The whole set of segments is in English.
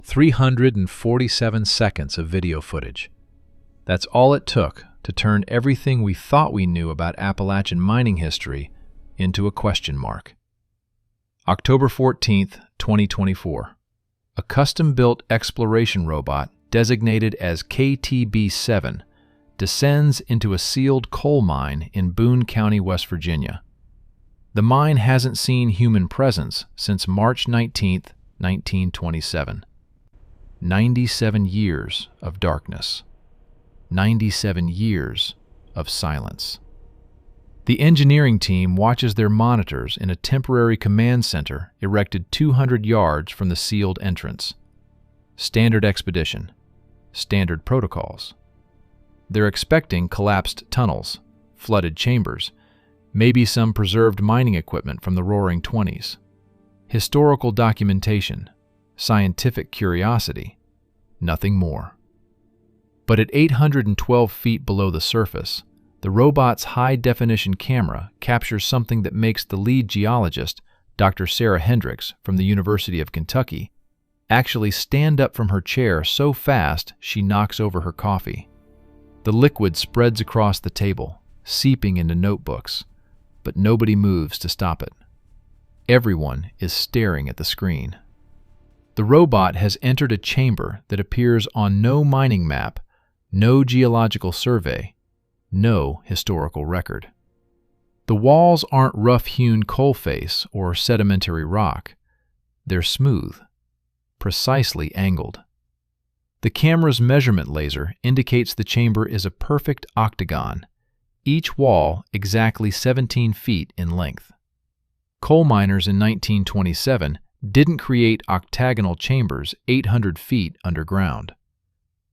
347 seconds of video footage. That's all it took to turn everything we thought we knew about Appalachian mining history into a question mark. October 14th, 2024. A custom-built exploration robot designated as KTB-7 descends into a sealed coal mine in Boone County, West Virginia. The mine hasn't seen human presence since March 19, 1927. 97 years of darkness. 97 years of silence. The engineering team watches their monitors in a temporary command center erected 200 yards from the sealed entrance. Standard expedition. Standard protocols. They're expecting collapsed tunnels, flooded chambers, maybe some preserved mining equipment from the Roaring '20s. Historical documentation, scientific curiosity, nothing more. But at 812 feet below the surface, the robot's high-definition camera captures something that makes the lead geologist, Dr. Sarah Hendricks from the University of Kentucky, actually stand up from her chair so fast she knocks over her coffee. The liquid spreads across the table, seeping into notebooks, but nobody moves to stop it. Everyone is staring at the screen. The robot has entered a chamber that appears on no mining map, no geological survey, no historical record. The walls aren't rough-hewn coalface or sedimentary rock. They're smooth, precisely angled. The camera's measurement laser indicates the chamber is a perfect octagon, each wall exactly 17 feet in length. Coal miners in 1927 didn't create octagonal chambers 800 feet underground.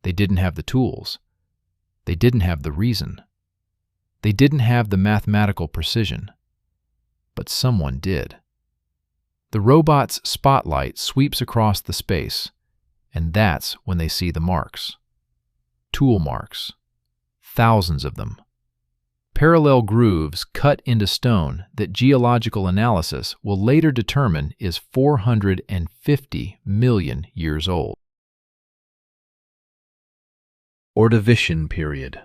They didn't have the tools. They didn't have the reason. They didn't have the mathematical precision. But someone did. The robot's spotlight sweeps across the space, and that's when they see the marks. Tool marks. Thousands of them. Parallel grooves cut into stone that geological analysis will later determine is 450 million years old. Ordovician period.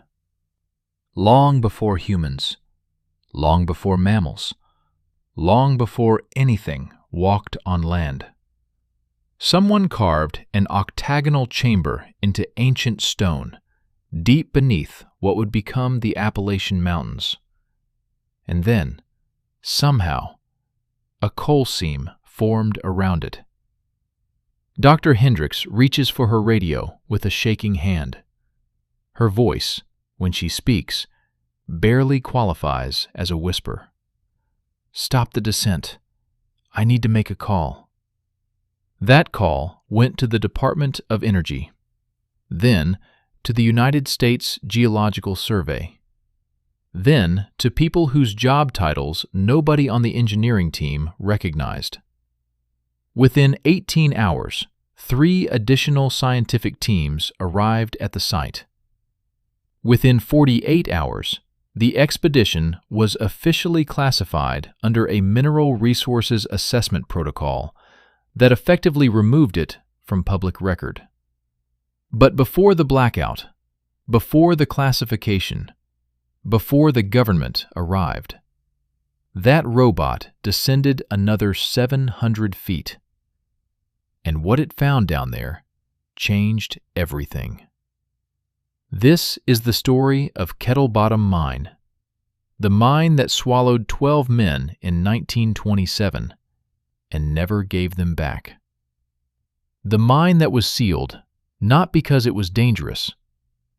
Long before humans, long before mammals, long before anything walked on land. Someone carved an octagonal chamber into ancient stone, deep beneath what would become the Appalachian Mountains. And then, somehow, a coal seam formed around it. Dr. Hendricks reaches for her radio with a shaking hand. Her voice, when she speaks, barely qualifies as a whisper. "Stop the descent. I need to make a call." That call went to the Department of Energy, then to the United States Geological Survey, then to people whose job titles nobody on the engineering team recognized. Within 18 hours, 3 additional scientific teams arrived at the site. Within 48 hours, the expedition was officially classified under a Mineral Resources Assessment Protocol that effectively removed it from public record. But before the blackout, before the classification, before the government arrived, that robot descended another 700 feet. And what it found down there changed everything. This is the story of Kettle Bottom Mine, the mine that swallowed 12 men in 1927 and never gave them back. The mine that was sealed not because it was dangerous,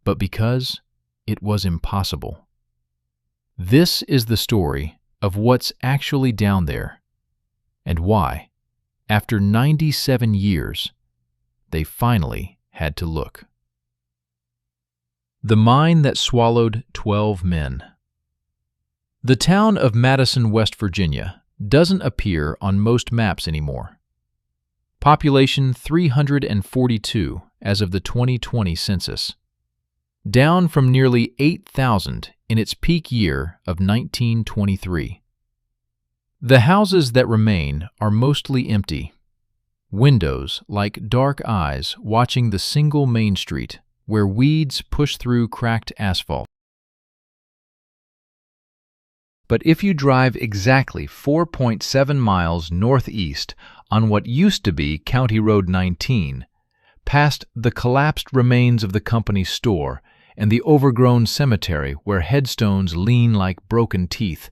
but because it was impossible. This is the story of what's actually down there and why, after 97 years, they finally had to look. The mine that swallowed 12 men. The town of Madison, West Virginia, doesn't appear on most maps anymore. Population 342 as of the 2020 census, down from nearly 8,000 in its peak year of 1923. The houses that remain are mostly empty. Windows like dark eyes watching the single main street where weeds push through cracked asphalt. But if you drive exactly 4.7 miles northeast on what used to be County Road 19, past the collapsed remains of the company store and the overgrown cemetery where headstones lean like broken teeth,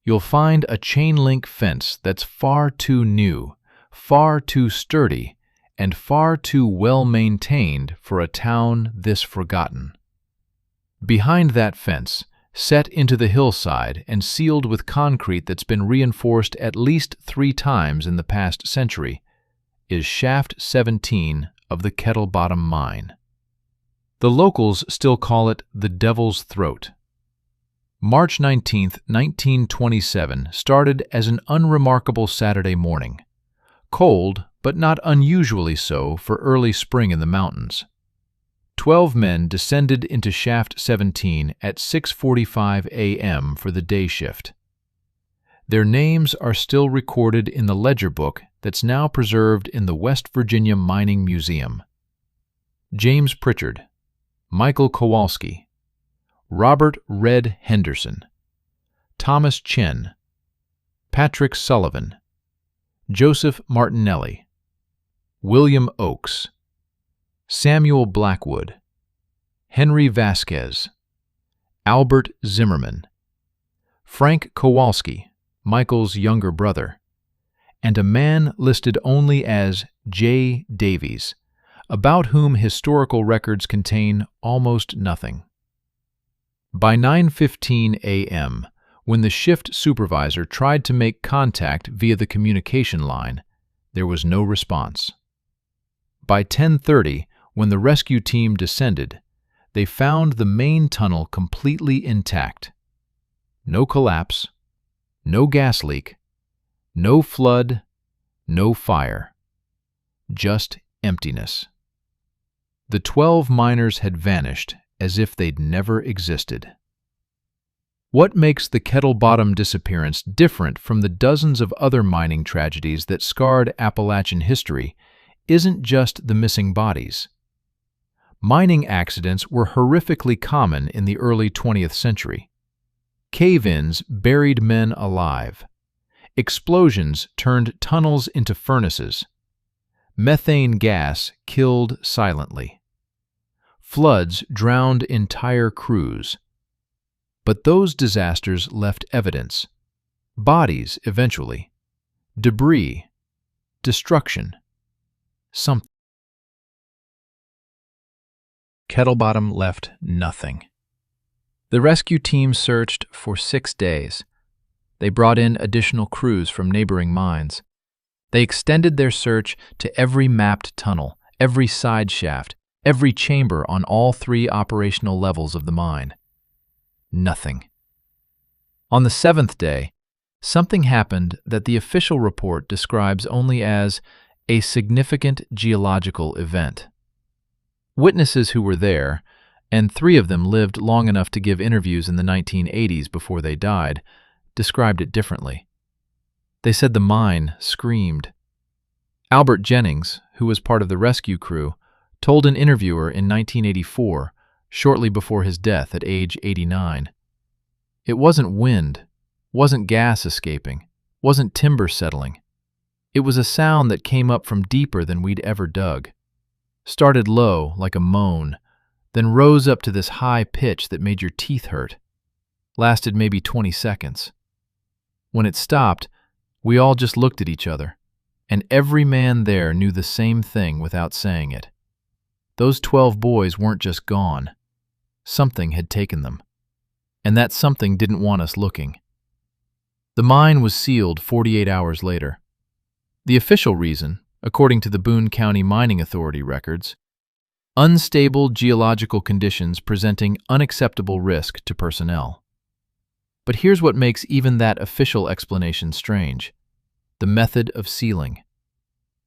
you'll find a chain-link fence that's far too new, far too sturdy, and far too well-maintained for a town this forgotten. Behind that fence, set into the hillside and sealed with concrete that's been reinforced at least 3 times in the past century, is Shaft 17 of the Kettle Bottom Mine. The locals still call it the Devil's Throat. March 19, 1927 started as an unremarkable Saturday morning. Cold, but not unusually so for early spring in the mountains. 12 men descended into Shaft 17 at 6:45 a.m. for the day shift. Their names are still recorded in the ledger book that's now preserved in the West Virginia Mining Museum. James Pritchard, Michael Kowalski, Robert Red Henderson, Thomas Chen, Patrick Sullivan, Joseph Martinelli, William Oakes, Samuel Blackwood, Henry Vasquez, Albert Zimmerman, Frank Kowalski, Michael's younger brother, and a man listed only as J. Davies, about whom historical records contain almost nothing. By 9:15 a.m., when the shift supervisor tried to make contact via the communication line, there was no response. By 10:30, when the rescue team descended, they found the main tunnel completely intact. No collapse, no gas leak, no flood, no fire. Just emptiness. The 12 miners had vanished as if they'd never existed. What makes the Kettle Bottom disappearance different from the dozens of other mining tragedies that scarred Appalachian history isn't just the missing bodies. Mining accidents were horrifically common in the early 20th century. Cave-ins buried men alive. Explosions turned tunnels into furnaces. Methane gas killed silently. Floods drowned entire crews. But those disasters left evidence. Bodies, eventually. Debris. Destruction. Something. Kettle Bottom left nothing. The rescue team searched for 6 days. They brought in additional crews from neighboring mines. They extended their search to every mapped tunnel, every side shaft, every chamber on all 3 operational levels of the mine. Nothing. On the 7th day, something happened that the official report describes only as a significant geological event. Witnesses who were there, and 3 of them lived long enough to give interviews in the 1980s before they died, described it differently. They said the mine screamed. Albert Jennings, who was part of the rescue crew, told an interviewer in 1984, shortly before his death at age 89. It wasn't wind, wasn't gas escaping, wasn't timber settling. It was a sound that came up from deeper than we'd ever dug. Started low, like a moan, then rose up to this high pitch that made your teeth hurt. Lasted maybe 20 seconds. When it stopped, we all just looked at each other, and every man there knew the same thing without saying it. Those 12 boys weren't just gone. Something had taken them, and that something didn't want us looking. The mine was sealed 48 hours later. The official reason, according to the Boone County Mining Authority records, unstable geological conditions presenting unacceptable risk to personnel. But here's what makes even that official explanation strange: the method of sealing.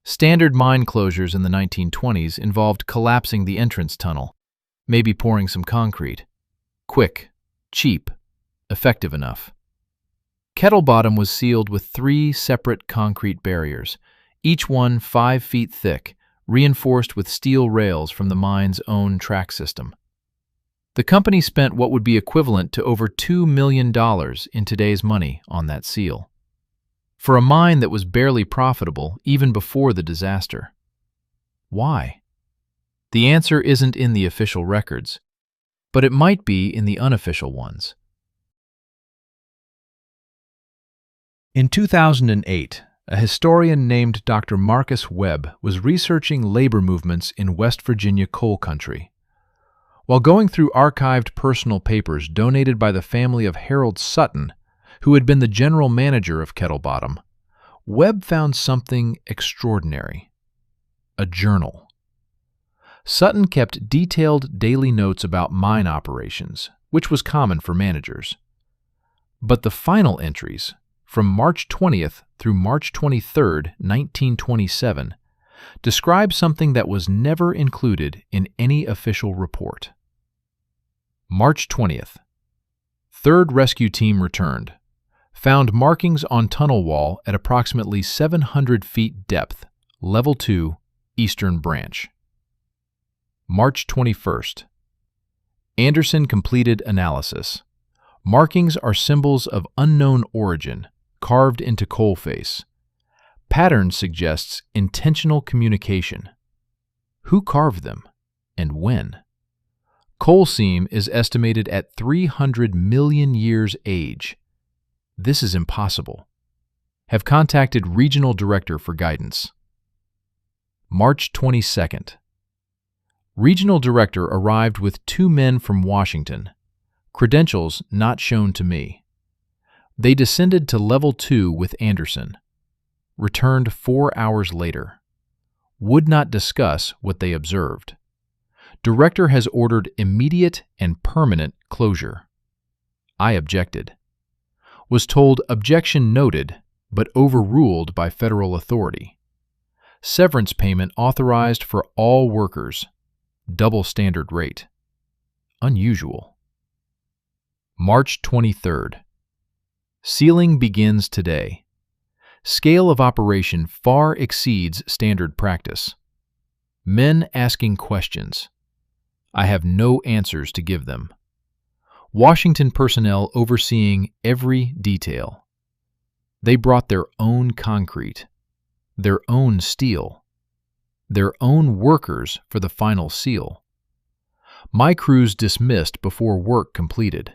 Standard mine closures in the 1920s involved collapsing the entrance tunnel, maybe pouring some concrete. Quick, cheap, effective enough. Kettle Bottom was sealed with 3 separate concrete barriers, each one 5 feet thick, reinforced with steel rails from the mine's own track system. The company spent what would be equivalent to over $2 million in today's money on that seal, for a mine that was barely profitable even before the disaster. Why? The answer isn't in the official records, but it might be in the unofficial ones. In 2008, a historian named Dr. Marcus Webb was researching labor movements in West Virginia coal country. While going through archived personal papers donated by the family of Harold Sutton, who had been the general manager of Kettle Bottom, Webb found something extraordinary: a journal. Sutton kept detailed daily notes about mine operations, which was common for managers. But the final entries, from March 20th through March 23rd, 1927, describe something that was never included in any official report. March 20th. 3rd Rescue Team returned. Found markings on tunnel wall at approximately 700 feet depth, Level 2, Eastern Branch. March 21st. Anderson completed analysis. Markings are symbols of unknown origin, carved into coal face. Pattern suggests intentional communication. Who carved them, and when? Coal seam is estimated at 300 million years age. This is impossible. Have contacted Regional Director for guidance. March 22nd. Regional Director arrived with 2 men from Washington. Credentials not shown to me. They descended to Level 2 with Anderson. Returned 4 hours later. Would not discuss what they observed. Director has ordered immediate and permanent closure. I objected. Was told objection noted, but overruled by federal authority. Severance payment authorized for all workers. Double standard rate. Unusual. March 23rd. Sealing begins today. Scale of operation far exceeds standard practice. Men asking questions. I have no answers to give them. Washington personnel overseeing every detail. They brought their own concrete, their own steel, their own workers for the final seal. My crews dismissed before work completed.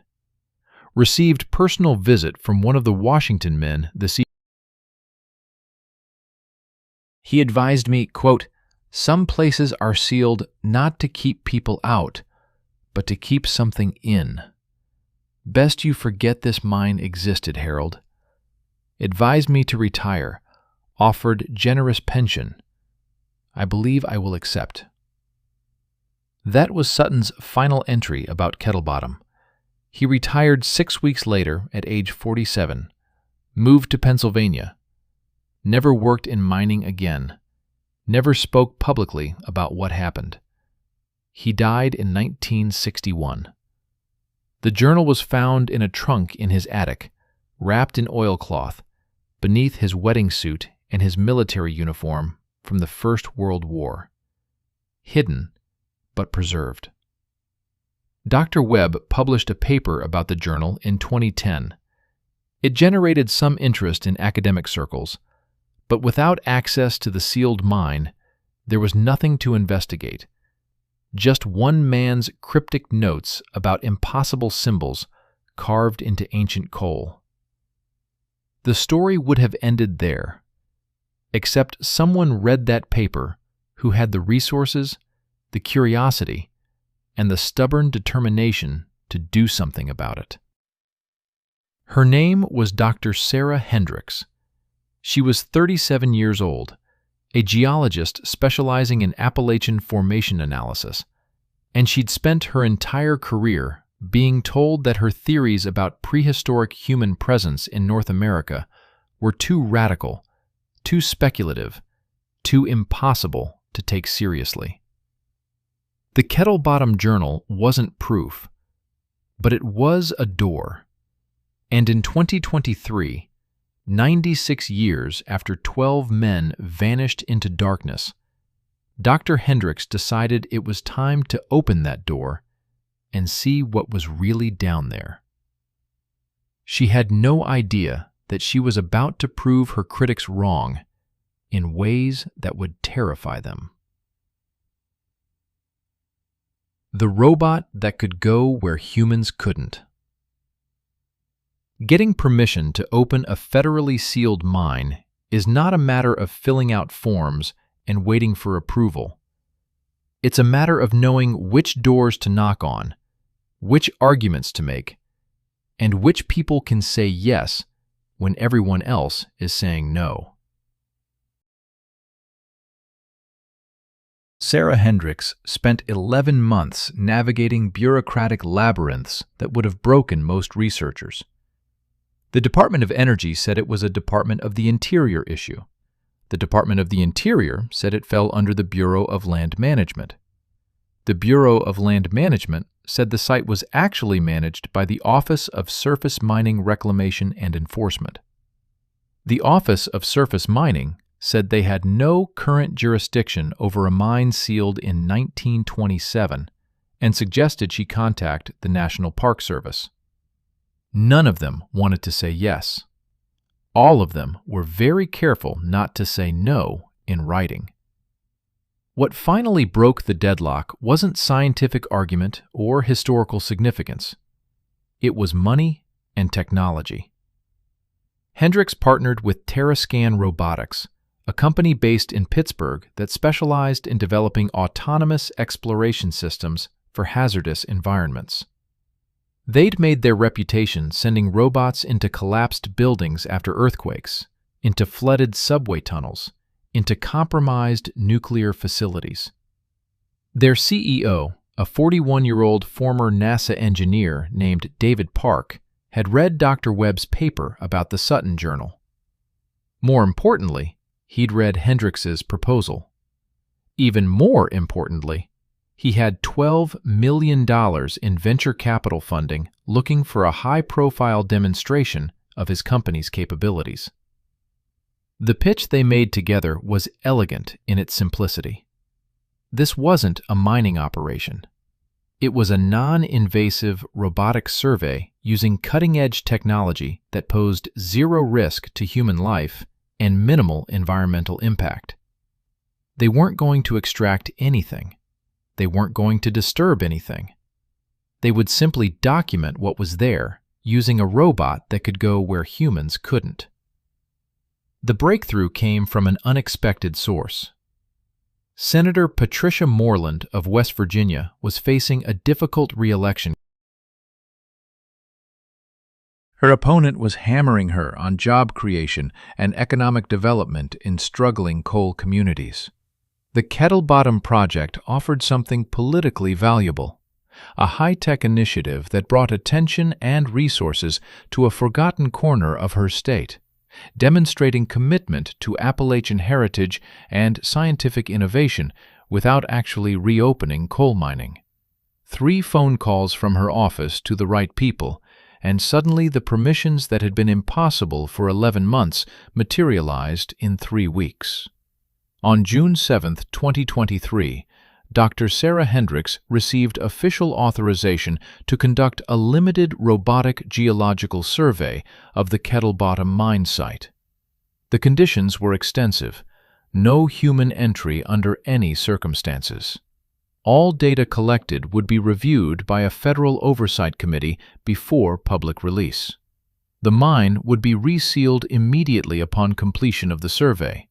Received personal visit from one of the Washington men this evening. He advised me, quote, "Some places are sealed not to keep people out, but to keep something in. Best you forget this mine existed, Harold. Advised me to retire, offered generous pension. I believe I will accept." That was Sutton's final entry about Kettle Bottom. He retired 6 weeks later at age 47, moved to Pennsylvania, never worked in mining again, never spoke publicly about what happened. He died in 1961. The journal was found in a trunk in his attic, wrapped in oilcloth, beneath his wedding suit and his military uniform from the First World War. Hidden, but preserved. Dr. Webb published a paper about the journal in 2010. It generated some interest in academic circles, but without access to the sealed mine, there was nothing to investigate. Just one man's cryptic notes about impossible symbols carved into ancient coal. The story would have ended there, except someone read that paper who had the resources, the curiosity, and the stubborn determination to do something about it. Her name was Dr. Sarah Hendricks. She was 37 years old, a geologist specializing in Appalachian formation analysis, and she'd spent her entire career being told that her theories about prehistoric human presence in North America were too radical, too speculative, too impossible to take seriously. The Kettle Bottom Journal wasn't proof, but it was a door. And in 2023, 96 years after 12 men vanished into darkness, Dr. Hendricks decided it was time to open that door and see what was really down there. She had no idea that she was about to prove her critics wrong in ways that would terrify them. The robot that could go where humans couldn't. Getting permission to open a federally sealed mine is not a matter of filling out forms and waiting for approval. It's a matter of knowing which doors to knock on, which arguments to make, and which people can say yes when everyone else is saying no. Sarah Hendricks spent 11 months navigating bureaucratic labyrinths that would have broken most researchers. The Department of Energy said it was a Department of the Interior issue. The Department of the Interior said it fell under the Bureau of Land Management. The Bureau of Land Management said the site was actually managed by the Office of Surface Mining Reclamation and Enforcement. The Office of Surface Mining said they had no current jurisdiction over a mine sealed in 1927 and suggested she contact the National Park Service. None of them wanted to say yes. All of them were very careful not to say no in writing. What finally broke the deadlock wasn't scientific argument or historical significance. It was money and technology. Hendricks partnered with TerraScan Robotics, a company based in Pittsburgh that specialized in developing autonomous exploration systems for hazardous environments. They'd made their reputation sending robots into collapsed buildings after earthquakes, into flooded subway tunnels, into compromised nuclear facilities. Their CEO, a 41-year-old former NASA engineer named David Park, had read Dr. Webb's paper about the Sutton Journal. More importantly, he'd read Hendricks's proposal. Even more importantly, he had $12 million in venture capital funding looking for a high-profile demonstration of his company's capabilities. The pitch they made together was elegant in its simplicity. This wasn't a mining operation. It was a non-invasive robotic survey using cutting-edge technology that posed zero risk to human life and minimal environmental impact. They weren't going to extract anything. They weren't going to disturb anything. They would simply document what was there using a robot that could go where humans couldn't. The breakthrough came from an unexpected source. Senator Patricia Moreland of West Virginia was facing a difficult re-election. Her opponent was hammering her on job creation and economic development in struggling coal communities. The Kettle Bottom project offered something politically valuable, a high-tech initiative that brought attention and resources to a forgotten corner of her state, demonstrating commitment to Appalachian heritage and scientific innovation without actually reopening coal mining. 3 phone calls from her office to the right people, and suddenly the permissions that had been impossible for 11 months materialized in 3 weeks. On June 7, 2023, Dr. Sarah Hendricks received official authorization to conduct a limited robotic geological survey of the Kettle Bottom Mine site. The conditions were extensive: no human entry under any circumstances. All data collected would be reviewed by a federal oversight committee before public release. The mine would be resealed immediately upon completion of the survey.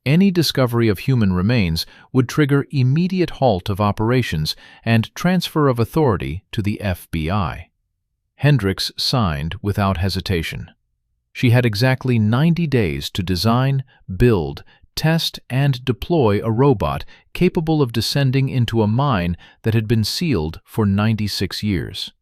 Any discovery of human remains would trigger immediate halt of operations and transfer of authority to the FBI. Hendricks signed without hesitation. She had exactly 90 days to design, build, test, and deploy a robot capable of descending into a mine that had been sealed for 96 years.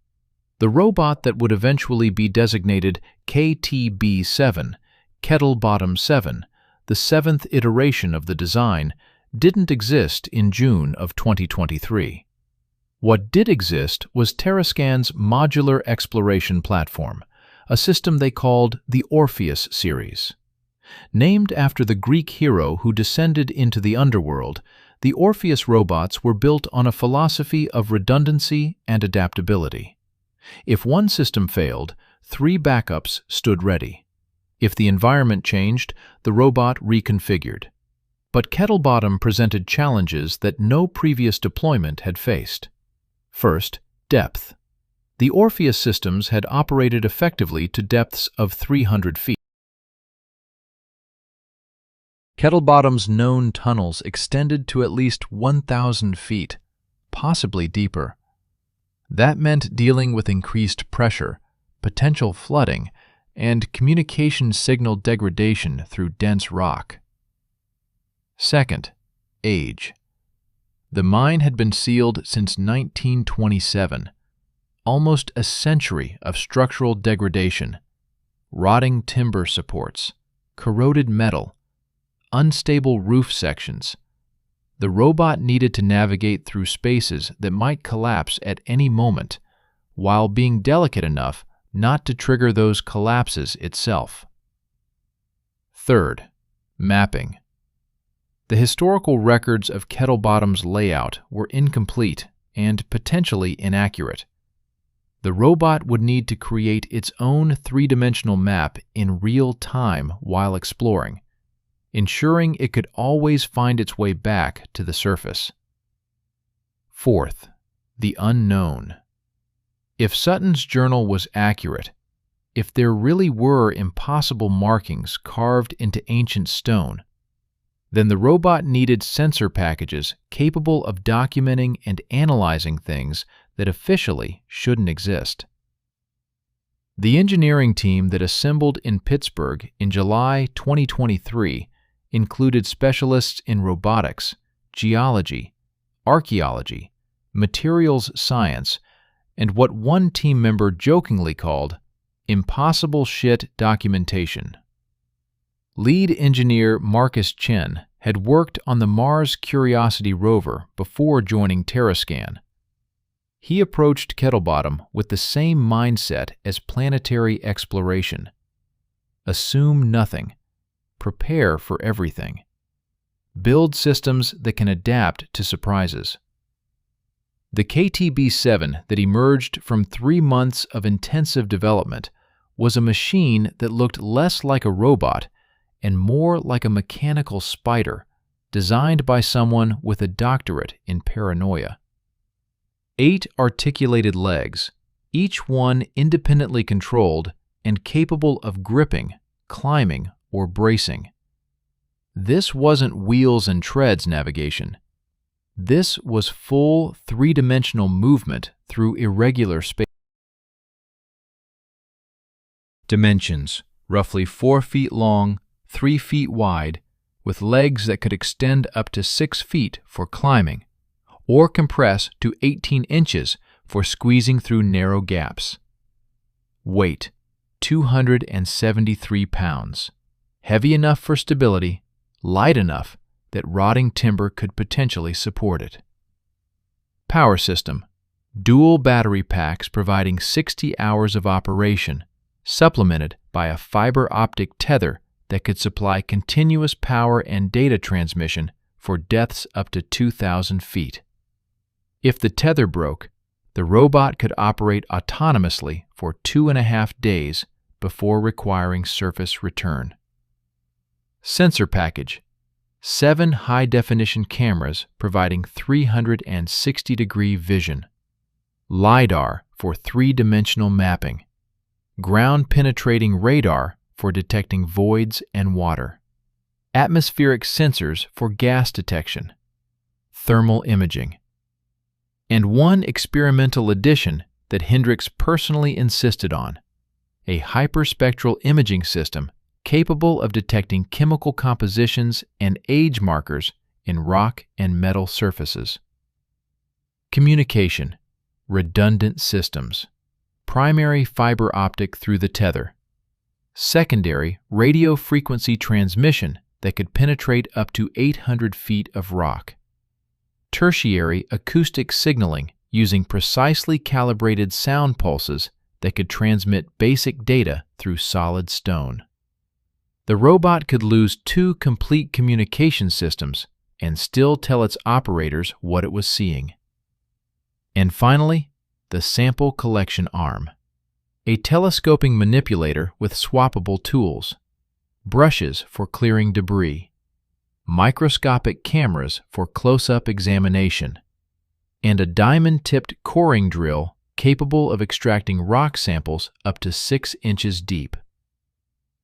The robot that would eventually be designated KTB-7, Kettle Bottom 7, the 7th iteration of the design, didn't exist in June of 2023. What did exist was TerraScan's modular exploration platform, a system they called the Orpheus series. Named after the Greek hero who descended into the underworld, the Orpheus robots were built on a philosophy of redundancy and adaptability. If one system failed, 3 backups stood ready. If the environment changed, the robot reconfigured. But Kettle Bottom presented challenges that no previous deployment had faced. First, depth. The Orpheus systems had operated effectively to depths of 300 feet. Kettle Bottom's known tunnels extended to at least 1,000 feet, possibly deeper. That meant dealing with increased pressure, potential flooding, and communication signal degradation through dense rock. Second, age. The mine had been sealed since 1927, almost a century of structural degradation, rotting timber supports, corroded metal, unstable roof sections. The robot needed to navigate through spaces that might collapse at any moment, while being delicate enough not to trigger those collapses itself. Third, mapping. The historical records of Kettle Bottom's layout were incomplete and potentially inaccurate. The robot would need to create its own 3-dimensional map in real time while exploring, ensuring it could always find its way back to the surface. Fourth, the unknown. If Sutton's journal was accurate, if there really were impossible markings carved into ancient stone, then the robot needed sensor packages capable of documenting and analyzing things that officially shouldn't exist. The engineering team that assembled in Pittsburgh in July 2023 included specialists in robotics, geology, archaeology, materials science, and what one team member jokingly called impossible shit documentation. Lead engineer Marcus Chen had worked on the Mars Curiosity rover before joining TerraScan. He approached Kettle Bottom with the same mindset as planetary exploration. Assume nothing. Prepare for everything. Build systems that can adapt to surprises. The KTB-7 that emerged from 3 months of intensive development was a machine that looked less like a robot and more like a mechanical spider designed by someone with a doctorate in paranoia. 8 articulated legs, each one independently controlled and capable of gripping, climbing, or bracing. This wasn't wheels and treads navigation. This was full 3-dimensional movement through irregular space. Dimensions: roughly 4 feet long, 3 feet wide, with legs that could extend up to 6 feet for climbing, or compress to 18 inches for squeezing through narrow gaps. Weight: 273 pounds. Heavy enough for stability, light enough that rotting timber could potentially support it. Power system: dual battery packs providing 60 hours of operation, supplemented by a fiber optic tether that could supply continuous power and data transmission for depths up to 2,000 feet. If the tether broke, the robot could operate autonomously for 2.5 days before requiring surface return. Sensor package: 7 high-definition cameras providing 360-degree vision. LiDAR for 3-dimensional mapping. Ground-penetrating radar for detecting voids and water. Atmospheric sensors for gas detection. Thermal imaging. And one experimental addition that Hendricks personally insisted on: a hyperspectral imaging system capable of detecting chemical compositions and age markers in rock and metal surfaces. Communication: redundant systems. Primary fiber optic through the tether. Secondary radio frequency transmission that could penetrate up to 800 feet of rock. Tertiary acoustic signaling using precisely calibrated sound pulses that could transmit basic data through solid stone. The robot could lose 2 complete communication systems and still tell its operators what it was seeing. And finally, the sample collection arm. A telescoping manipulator with swappable tools, brushes for clearing debris, microscopic cameras for close-up examination, and a diamond-tipped coring drill capable of extracting rock samples up to 6 inches deep.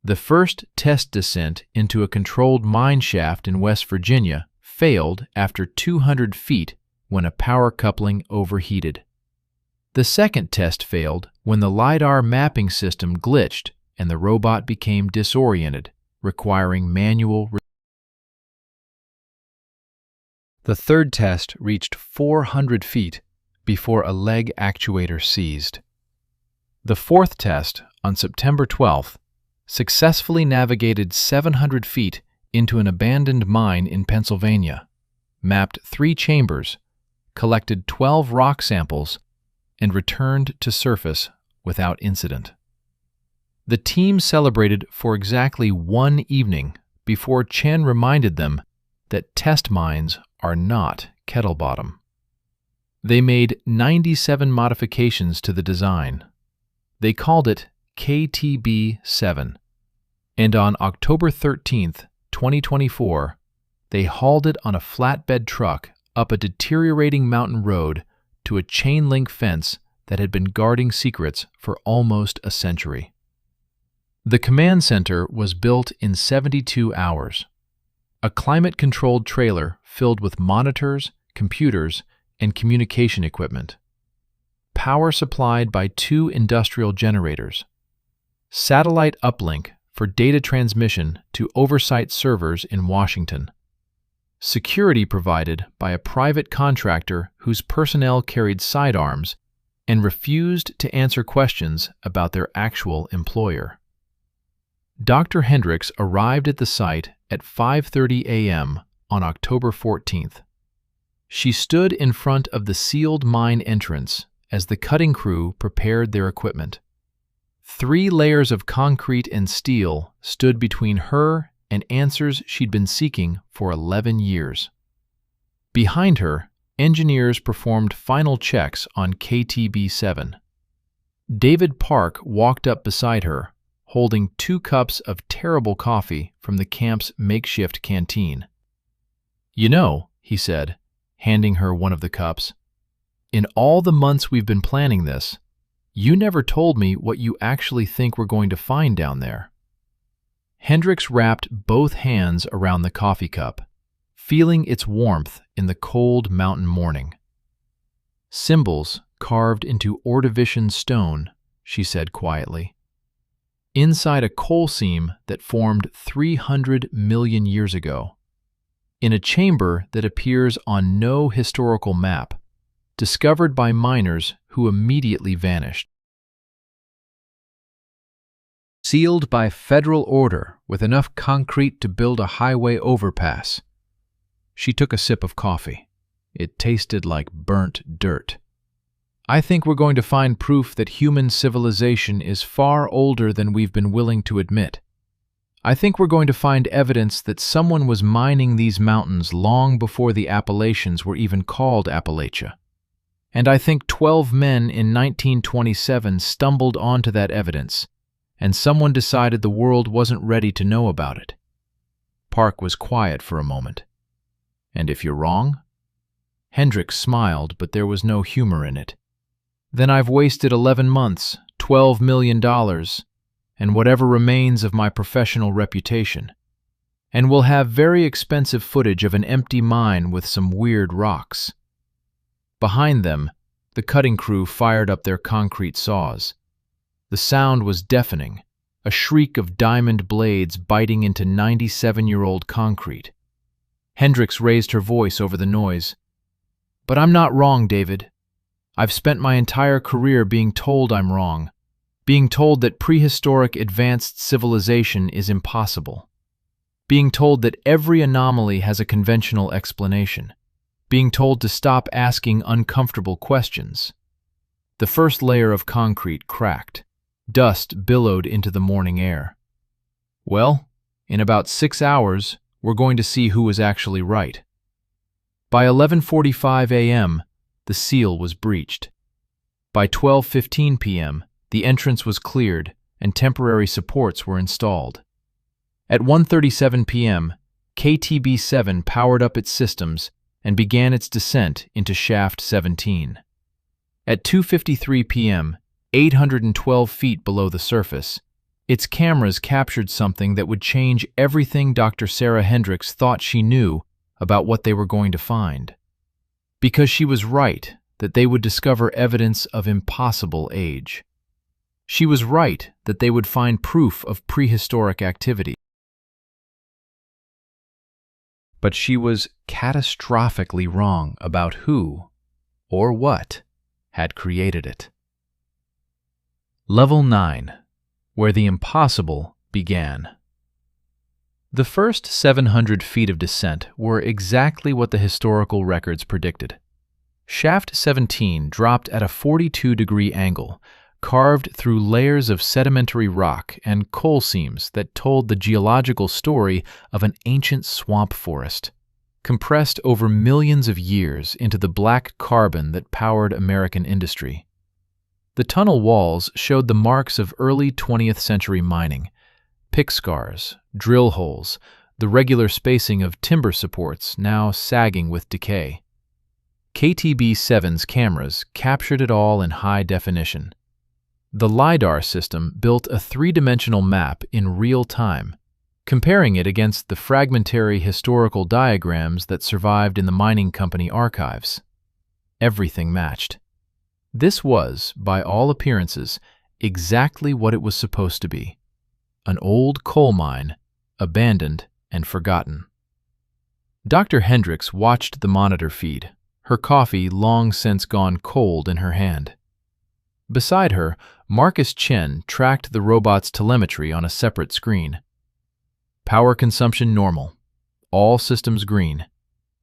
The first test descent into a controlled mine shaft in West Virginia failed after 200 feet when a power coupling overheated. The second test failed when the LiDAR mapping system glitched and the robot became disoriented, requiring manual. The third test reached 400 feet before a leg actuator seized. The fourth test, on September 12th, successfully navigated 700 feet into an abandoned mine in Pennsylvania, mapped 3 chambers, collected 12 rock samples, and returned to surface without incident. The team celebrated for exactly 1 evening before Chen reminded them that test mines are not Kettle Bottom. They made 97 modifications to the design. They called it KTB-7, and on October 13, 2024, they hauled it on a flatbed truck up a deteriorating mountain road to a chain-link fence that had been guarding secrets for almost a century. The command center was built in 72 hours. A climate-controlled trailer filled with monitors, computers, and communication equipment. Power supplied by 2 industrial generators. Satellite uplink for data transmission to oversight servers in Washington. Security provided by a private contractor whose personnel carried sidearms and refused to answer questions about their actual employer. Dr. Hendricks arrived at the site at 5:30 a.m. on October 14th. She stood in front of the sealed mine entrance as the cutting crew prepared their equipment. 3 layers of concrete and steel stood between her and answers she'd been seeking for 11 years. Behind her, engineers performed final checks on KTB-7. David Park walked up beside her, holding 2 cups of terrible coffee from the camp's makeshift canteen. "You know," he said, handing her one of the cups, "in all the months we've been planning this, you never told me what you actually think we're going to find down there." Hendricks wrapped both hands around the coffee cup, feeling its warmth in the cold mountain morning. "Symbols carved into Ordovician stone," she said quietly. "Inside a coal seam that formed 300 million years ago. In a chamber that appears on no historical map, discovered by miners who immediately vanished. Sealed by federal order with enough concrete to build a highway overpass." She took a sip of coffee. It tasted like burnt dirt. "I think we're going to find proof that human civilization is far older than we've been willing to admit. I think we're going to find evidence that someone was mining these mountains long before the Appalachians were even called Appalachia. And I think 12 men in 1927 stumbled onto that evidence, and someone decided the world wasn't ready to know about it." Park was quiet for a moment. "And if you're wrong?" Hendricks smiled, but there was no humor in it. "Then I've wasted 11 months, $12 million, and whatever remains of my professional reputation. And we'll have very expensive footage of an empty mine with some weird rocks." Behind them, the cutting crew fired up their concrete saws. The sound was deafening, a shriek of diamond blades biting into 97-year-old concrete. Hendricks raised her voice over the noise. "But I'm not wrong, David. I've spent my entire career being told I'm wrong, being told that prehistoric advanced civilization is impossible, being told that every anomaly has a conventional explanation, being told to stop asking uncomfortable questions. The first layer of concrete cracked. Dust billowed into the morning air. Well, in about 6 hours, we're going to see who was actually right. By 11:45 a.m., the seal was breached. By 12:15 p.m., the entrance was cleared and temporary supports were installed. At 1:37 p.m., KTB-7 powered up its systems and began its descent into Shaft 17. At 2:53 p.m., 812 feet below the surface, its cameras captured something that would change everything Dr. Sarah Hendricks thought she knew about what they were going to find. Because she was right that they would discover evidence of impossible age. She was right that they would find proof of prehistoric activity. But she was catastrophically wrong about who, or what, had created it. Level 9, where the impossible began. The first 700 feet of descent were exactly what the historical records predicted. Shaft 17 dropped at a 42-degree angle, carved through layers of sedimentary rock and coal seams that told the geological story of an ancient swamp forest, compressed over millions of years into the black carbon that powered American industry. The tunnel walls showed the marks of early 20th century mining: pick scars, drill holes, the regular spacing of timber supports now sagging with decay. KTB-7's cameras captured it all in high definition. The LiDAR system built a three-dimensional map in real time, comparing it against the fragmentary historical diagrams that survived in the mining company archives. Everything matched. This was, by all appearances, exactly what it was supposed to be: an old coal mine, abandoned and forgotten. Dr. Hendricks watched the monitor feed, her coffee long since gone cold in her hand. Beside her, Marcus Chen tracked the robot's telemetry on a separate screen. Power consumption normal. All systems green.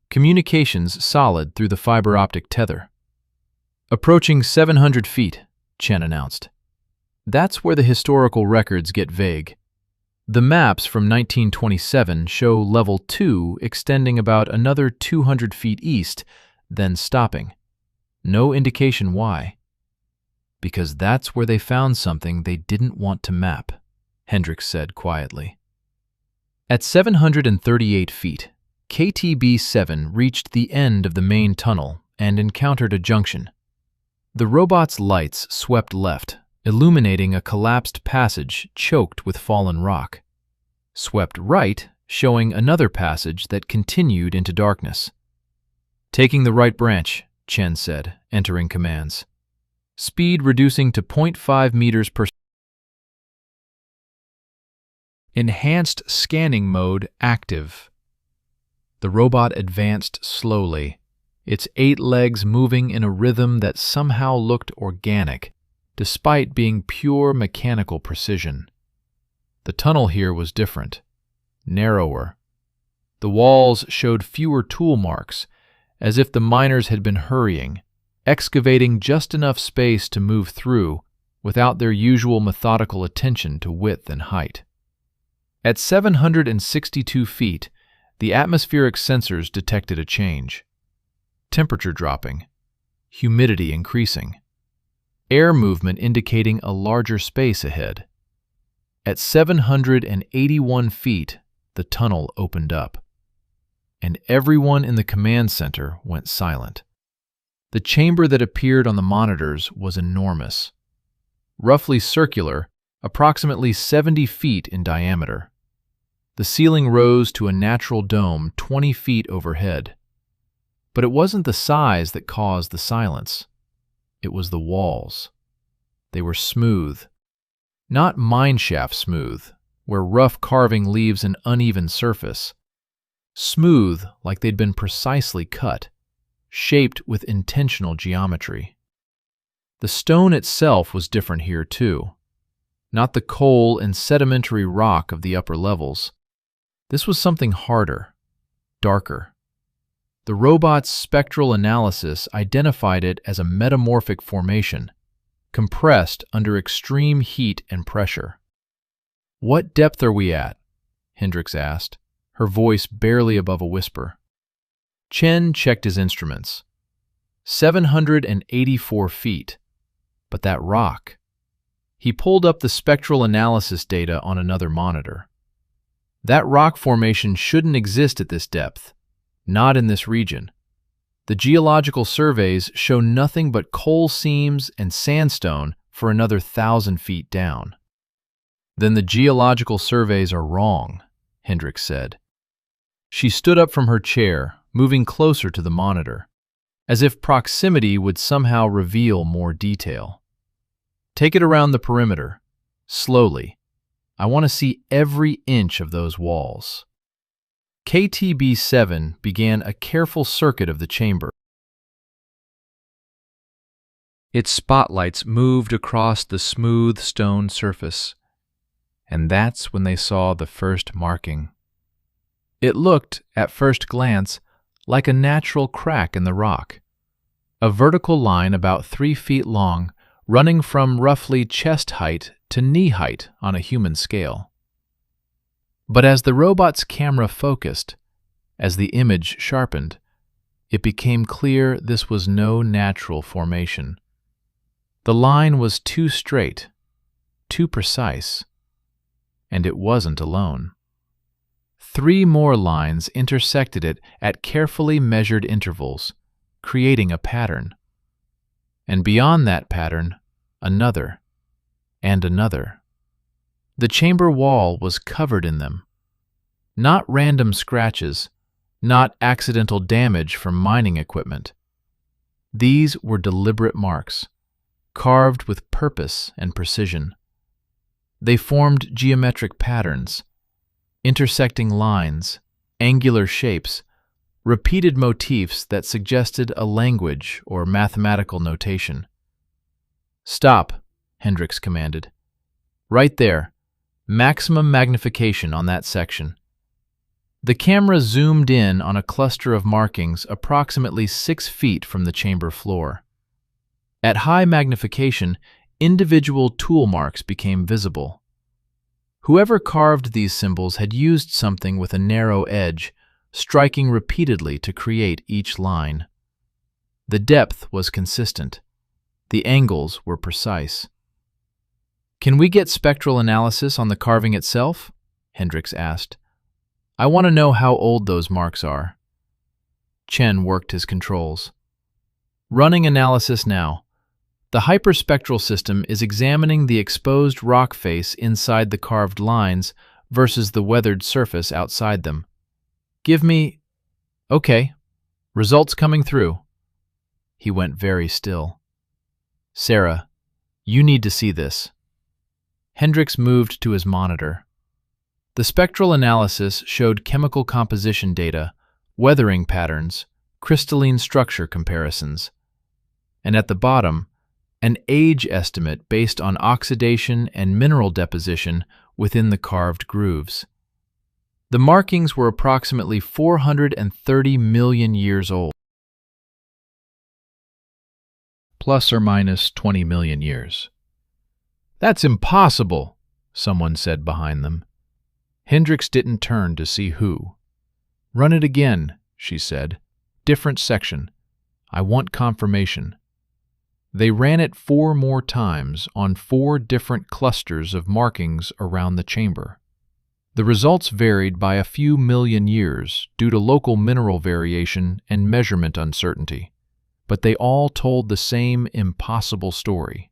Communications solid through the fiber optic tether. Approaching 700 feet, Chen announced. That's where the historical records get vague. The maps from 1927 show level 2 extending about another 200 feet east, then stopping. No indication why. Because that's where they found something they didn't want to map, Hendricks said quietly. At 738 feet, KTB-7 reached the end of the main tunnel and encountered a junction. The robot's lights swept left, illuminating a collapsed passage choked with fallen rock. Swept right, showing another passage that continued into darkness. "Taking the right branch," Chen said, entering commands. Speed reducing to 0.5 meters per second. Enhanced scanning mode active. The robot advanced slowly, its 8 legs moving in a rhythm that somehow looked organic, despite being pure mechanical precision. The tunnel here was different, narrower. The walls showed fewer tool marks, as if the miners had been hurrying, excavating just enough space to move through without their usual methodical attention to width and height. At 762 feet, the atmospheric sensors detected a change. Temperature dropping, humidity increasing, air movement indicating a larger space ahead. At 781 feet, the tunnel opened up, and everyone in the command center went silent. The chamber that appeared on the monitors was enormous. Roughly circular, approximately 70 feet in diameter. The ceiling rose to a natural dome 20 feet overhead. But it wasn't the size that caused the silence. It was the walls. They were smooth. Not mineshaft smooth, where rough carving leaves an uneven surface. Smooth like they'd been precisely cut, shaped with intentional geometry. The stone itself was different here too. Not the coal and sedimentary rock of the upper levels. This was something harder, darker. The robot's spectral analysis identified it as a metamorphic formation, compressed under extreme heat and pressure. "What depth are we at?" Hendricks asked, her voice barely above a whisper. Chen checked his instruments. 784 feet. But that rock. He pulled up the spectral analysis data on another monitor. That rock formation shouldn't exist at this depth, not in this region. The geological surveys show nothing but coal seams and sandstone for another 1,000 feet down. "Then the geological surveys are wrong," Hendricks said. She stood up from her chair, moving closer to the monitor, as if proximity would somehow reveal more detail. "Take it around the perimeter, slowly. I want to see every inch of those walls." KTB-7 began a careful circuit of the chamber. Its spotlights moved across the smooth stone surface, and that's when they saw the first marking. It looked, at first glance, like a natural crack in the rock, a vertical line about 3 feet long, running from roughly chest height to knee height on a human scale. But as the robot's camera focused, as the image sharpened, it became clear this was no natural formation. The line was too straight, too precise, and it wasn't alone. 3 more lines intersected it at carefully measured intervals, creating a pattern. And beyond that pattern, another, and another. The chamber wall was covered in them. Not random scratches, not accidental damage from mining equipment. These were deliberate marks, carved with purpose and precision. They formed geometric patterns, intersecting lines, angular shapes, repeated motifs that suggested a language or mathematical notation. "Stop," Hendricks commanded. "Right there. Maximum magnification on that section." The camera zoomed in on a cluster of markings approximately 6 feet from the chamber floor. At high magnification, individual tool marks became visible. Whoever carved these symbols had used something with a narrow edge, striking repeatedly to create each line. The depth was consistent. The angles were precise. "Can we get spectral analysis on the carving itself?" Hendricks asked. "I want to know how old those marks are." Chen worked his controls. "Running analysis now. The hyperspectral system is examining the exposed rock face inside the carved lines versus the weathered surface outside them. Give me... Okay. Results coming through." He went very still. "Sarah, you need to see this." Hendricks moved to his monitor. The spectral analysis showed chemical composition data, weathering patterns, crystalline structure comparisons. And at the bottom, an age estimate based on oxidation and mineral deposition within the carved grooves. The markings were approximately 430 million years old, plus or minus 20 million years. "That's impossible," someone said behind them. Hendricks didn't turn to see who. "Run it again," she said. "Different section. I want confirmation." They ran it 4 more times on 4 different clusters of markings around the chamber. The results varied by a few million years due to local mineral variation and measurement uncertainty, but they all told the same impossible story.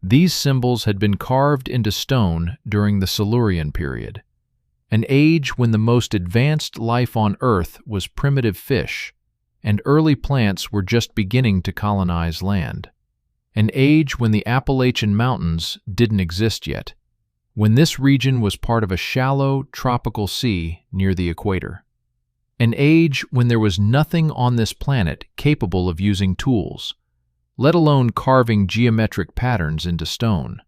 These symbols had been carved into stone during the Silurian period, an age when the most advanced life on Earth was primitive fish, and early plants were just beginning to colonize land. An age when the Appalachian Mountains didn't exist yet, when this region was part of a shallow, tropical sea near the equator. An age when there was nothing on this planet capable of using tools, let alone carving geometric patterns into stone.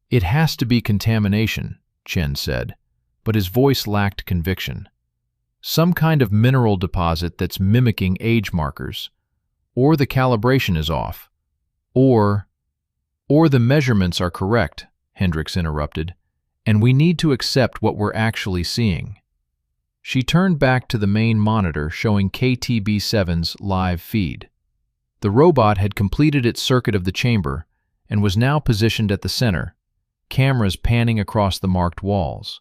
"It has to be contamination," Chen said, but his voice lacked conviction. "Some kind of mineral deposit that's mimicking age markers, or the calibration is off. Or Or the measurements are correct, Hendricks interrupted, and we need to accept what we're actually seeing. She turned back to the main monitor showing KTB7's live feed. The robot had completed its circuit of the chamber and was now positioned at the center, cameras panning across the marked walls.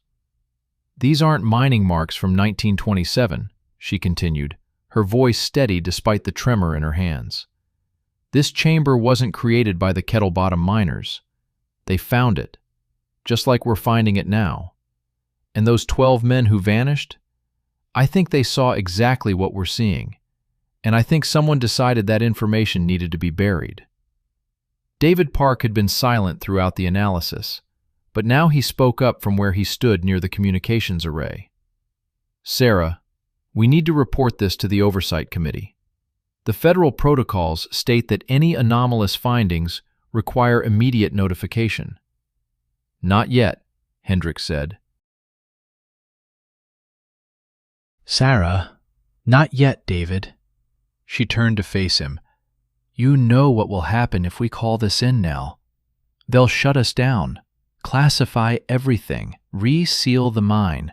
These aren't mining marks from 1927, she continued, her voice steady despite the tremor in her hands. This chamber wasn't created by the Kettle Bottom miners. They found it, just like we're finding it now. And those 12 men who vanished? I think they saw exactly what we're seeing, and I think someone decided that information needed to be buried. David Park had been silent throughout the analysis, but now he spoke up from where he stood near the communications array. Sarah, we need to report this to the Oversight Committee. The federal protocols state that any anomalous findings require immediate notification. Not yet, Hendricks said. Sarah, not yet, David. She turned to face him. You know what will happen if we call this in now. They'll shut us down, classify everything, reseal the mine,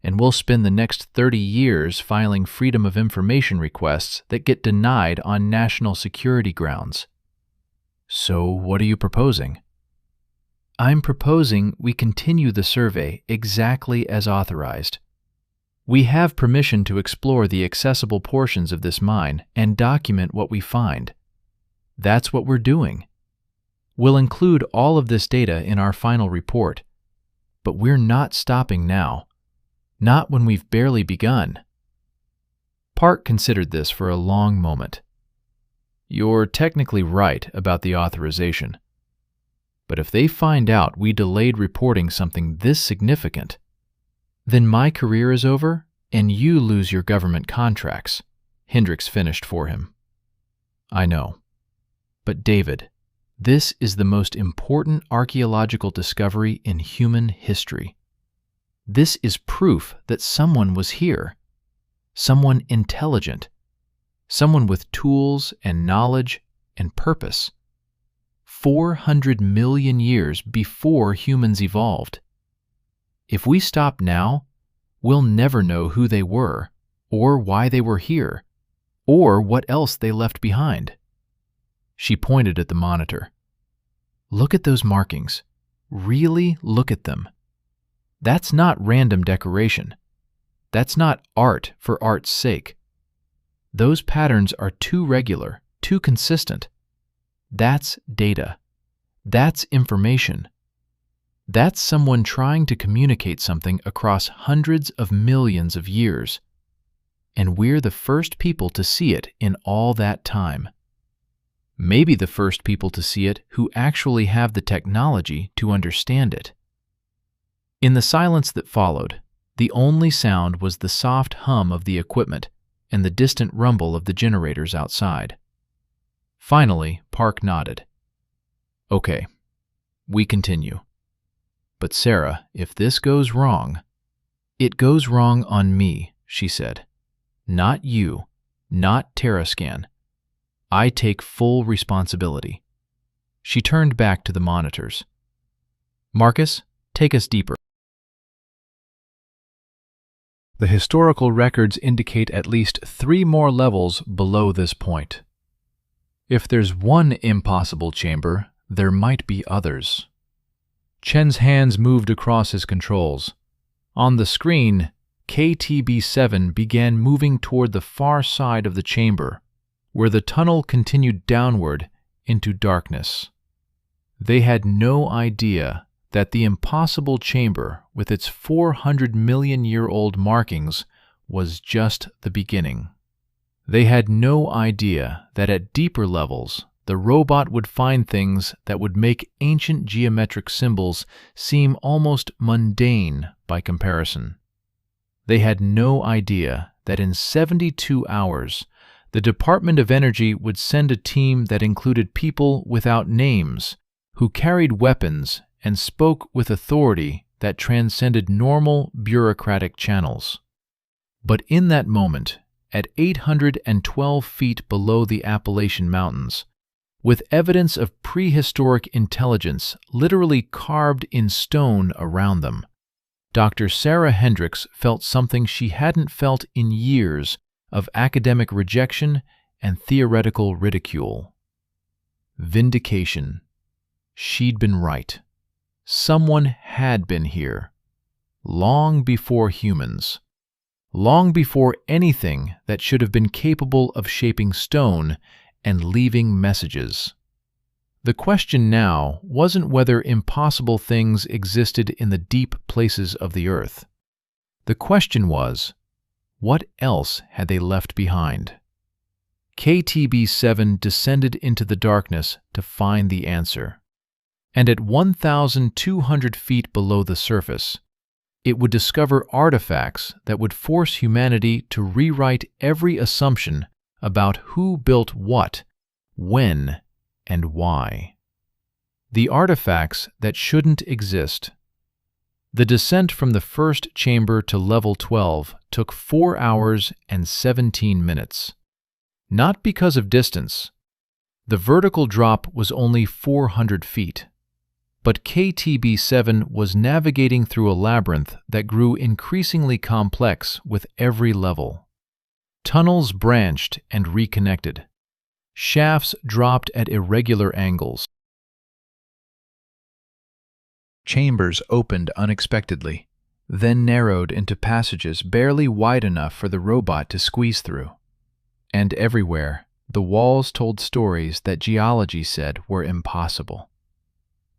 and we'll spend the next 30 years filing Freedom of Information requests that get denied on national security grounds. So what are you proposing? I'm proposing we continue the survey exactly as authorized. We have permission to explore the accessible portions of this mine and document what we find. That's what we're doing. We'll include all of this data in our final report, but we're not stopping now. Not when we've barely begun. Park considered this for a long moment. You're technically right about the authorization. But if they find out we delayed reporting something this significant, then my career is over and you lose your government contracts, Hendricks finished for him. I know. But David, this is the most important archaeological discovery in human history. This is proof that someone was here, someone intelligent, someone with tools and knowledge and purpose. 400 million years before humans evolved. If we stop now, we'll never know who they were, or why they were here, or what else they left behind. She pointed at the monitor. Look at those markings. Really look at them. That's not random decoration. That's not art for art's sake. Those patterns are too regular, too consistent. That's data. That's information. That's someone trying to communicate something across hundreds of millions of years. And we're the first people to see it in all that time. Maybe the first people to see it who actually have the technology to understand it. In the silence that followed, the only sound was the soft hum of the equipment and the distant rumble of the generators outside. Finally, Park nodded. Okay, we continue. But Sarah, if this goes wrong, it goes wrong on me, she said. Not you, not TerraScan. I take full responsibility. She turned back to the monitors. Marcus, take us deeper. The historical records indicate at least 3 more levels below this point. If there's one impossible chamber, there might be others. Chen's hands moved across his controls. On the screen, KTB7 began moving toward the far side of the chamber, where the tunnel continued downward into darkness. They had no idea that the impossible chamber, with its 400-million-year-old markings, was just the beginning. They had no idea that at deeper levels, the robot would find things that would make ancient geometric symbols seem almost mundane by comparison. They had no idea that in 72 hours, the Department of Energy would send a team that included people without names, who carried weapons and spoke with authority that transcended normal bureaucratic channels. But in that moment, at 812 feet below the Appalachian Mountains, with evidence of prehistoric intelligence literally carved in stone around them. Dr. Sarah Hendricks felt something she hadn't felt in years of academic rejection and theoretical ridicule. Vindication. She'd been right. Someone had been here, long before humans, long before anything that should have been capable of shaping stone and leaving messages. The question now wasn't whether impossible things existed in the deep places of the earth. The question was, what else had they left behind? KTB-7 descended into the darkness to find the answer. And at 1,200 feet below the surface, it would discover artifacts that would force humanity to rewrite every assumption about who built what, when, and why. The artifacts that shouldn't exist. The descent from the first chamber to level 12 took 4 hours and 17 minutes. Not because of distance. The vertical drop was only 400 feet. But KTB-7 was navigating through a labyrinth that grew increasingly complex with every level. Tunnels branched and reconnected. Shafts dropped at irregular angles. Chambers opened unexpectedly, then narrowed into passages barely wide enough for the robot to squeeze through. And everywhere, the walls told stories that geology said were impossible.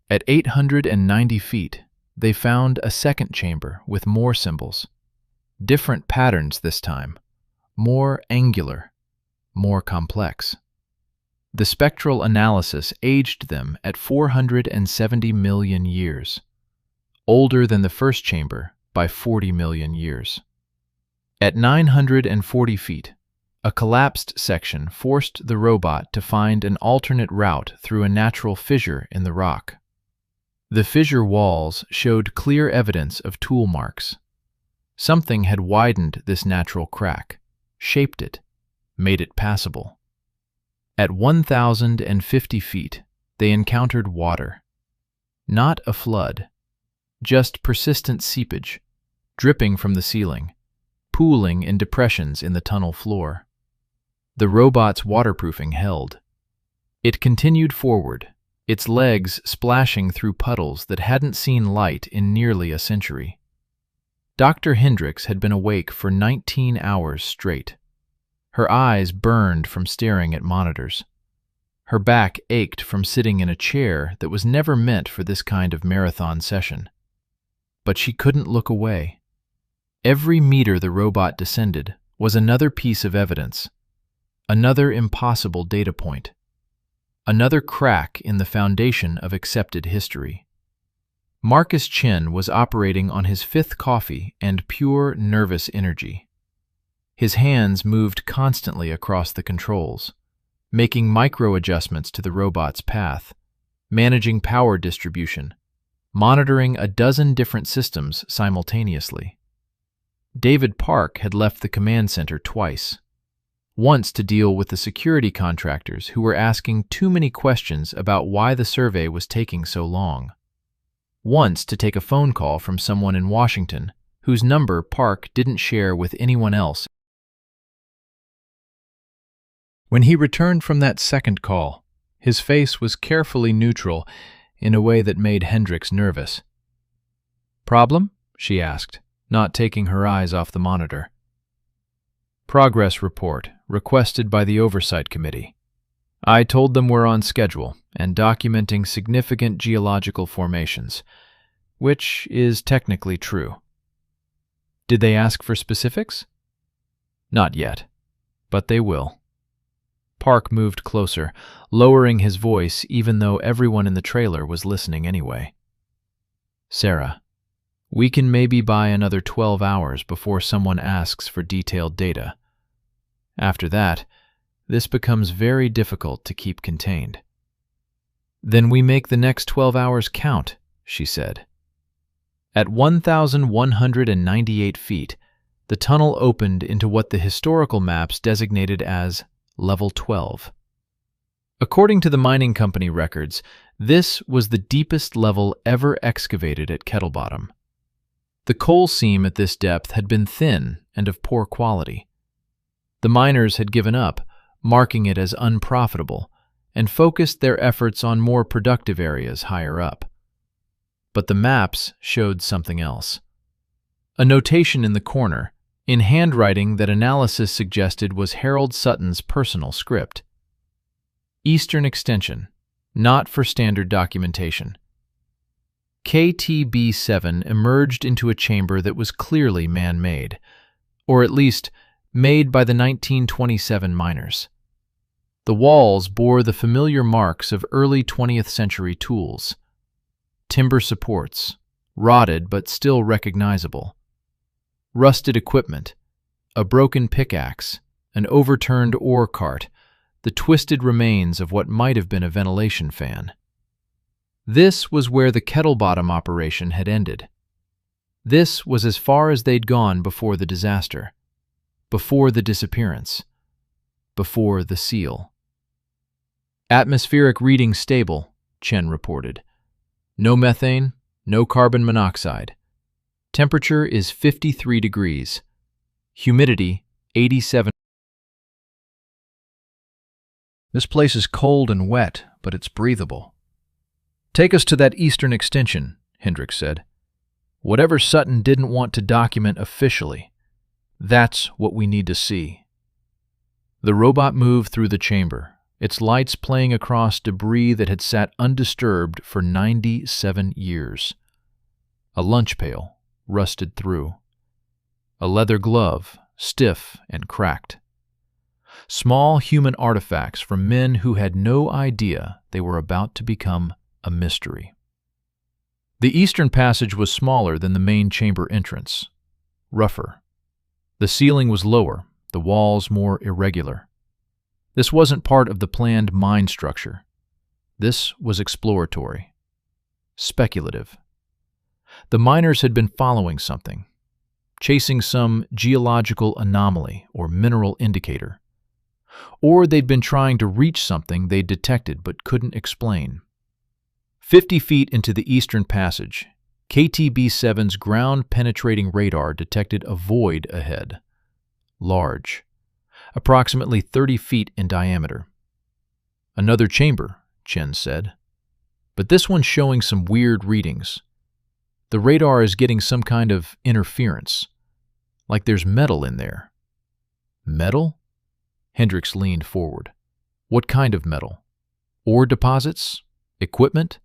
At 890 feet, they found a second chamber with more symbols. Different patterns this time, more angular, more complex. The spectral analysis aged them at 470 million years, older than the first chamber by 40 million years. At 940 feet, a collapsed section forced the robot to find an alternate route through a natural fissure in the rock. The fissure walls showed clear evidence of tool marks. Something had widened this natural crack, shaped it, made it passable. At 1,050 feet, they encountered water. Not a flood, just persistent seepage, dripping from the ceiling, pooling in depressions in the tunnel floor. The robot's waterproofing held. It continued forward, its legs splashing through puddles that hadn't seen light in nearly a century. Dr. Hendricks had been awake for 19 hours straight. Her eyes burned from staring at monitors. Her back ached from sitting in a chair that was never meant for this kind of marathon session. But she couldn't look away. Every meter the robot descended was another piece of evidence, another impossible data point, another crack in the foundation of accepted history. Marcus Chin was operating on his fifth coffee and pure nervous energy. His hands moved constantly across the controls, making micro-adjustments to the robot's path, managing power distribution, monitoring a dozen different systems simultaneously. David Park had left the command center twice. Once to deal with the security contractors who were asking too many questions about why the survey was taking so long. Once to take a phone call from someone in Washington whose number Park didn't share with anyone else. When he returned from that second call, his face was carefully neutral in a way that made Hendricks nervous. "Problem?" she asked, not taking her eyes off the monitor. "Progress report, requested by the Oversight Committee. I told them we're on schedule and documenting significant geological formations, which is technically true." "Did they ask for specifics?" "Not yet, but they will." Park moved closer, lowering his voice even though everyone in the trailer was listening anyway. "Sarah, we can maybe buy another 12 hours before someone asks for detailed data. After that, this becomes very difficult to keep contained." "Then we make the next 12 hours count," she said. At 1,198 feet, the tunnel opened into what the historical maps designated as Level 12. According to the mining company records, this was the deepest level ever excavated at Kettle Bottom. The coal seam at this depth had been thin and of poor quality. The miners had given up, marking it as unprofitable, and focused their efforts on more productive areas higher up. But the maps showed something else. A notation in the corner, in handwriting that analysis suggested was Harold Sutton's personal script. Eastern Extension, not for standard documentation. KTB-7 emerged into a chamber that was clearly man-made, or at least made by the 1927 miners. The walls bore the familiar marks of early 20th century tools. Timber supports, rotted but still recognizable. Rusted equipment, a broken pickaxe, an overturned ore cart, the twisted remains of what might have been a ventilation fan. This was where the Kettle Bottom operation had ended. This was as far as they'd gone before the disaster, before the disappearance, before the seal. Atmospheric reading stable, Chen reported. No methane, no carbon monoxide. Temperature is 53 degrees. Humidity, 87. This place is cold and wet, but it's breathable. Take us to that eastern extension, Hendricks said. Whatever Sutton didn't want to document officially, that's what we need to see. The robot moved through the chamber, its lights playing across debris that had sat undisturbed for 97 years. A lunch pail, rusted through. A leather glove, stiff and cracked. Small human artifacts from men who had no idea they were about to become a mystery. The eastern passage was smaller than the main chamber entrance, rougher. The ceiling was lower, the walls more irregular. This wasn't part of the planned mine structure. This was exploratory, speculative. The miners had been following something, chasing some geological anomaly or mineral indicator. Or they'd been trying to reach something they'd detected but couldn't explain. 50 feet into the eastern passage, KTB-7's ground-penetrating radar detected a void ahead. Large, approximately 30 feet in diameter. Another chamber, Chen said. But this one's showing some weird readings. The radar is getting some kind of interference, like there's metal in there. Metal? Hendricks leaned forward. What kind of metal? Ore deposits? Equipment?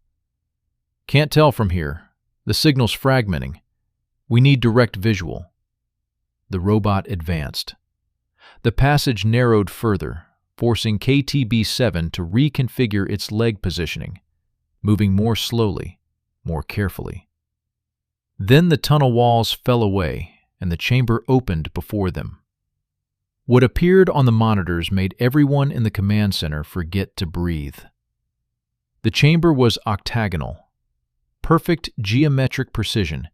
Can't tell from here. The signal's fragmenting. We need direct visual. The robot advanced. The passage narrowed further, forcing KTB-7 to reconfigure its leg positioning, moving more slowly, more carefully. Then the tunnel walls fell away, and the chamber opened before them. What appeared on the monitors made everyone in the command center forget to breathe. The chamber was octagonal, perfect geometric precision,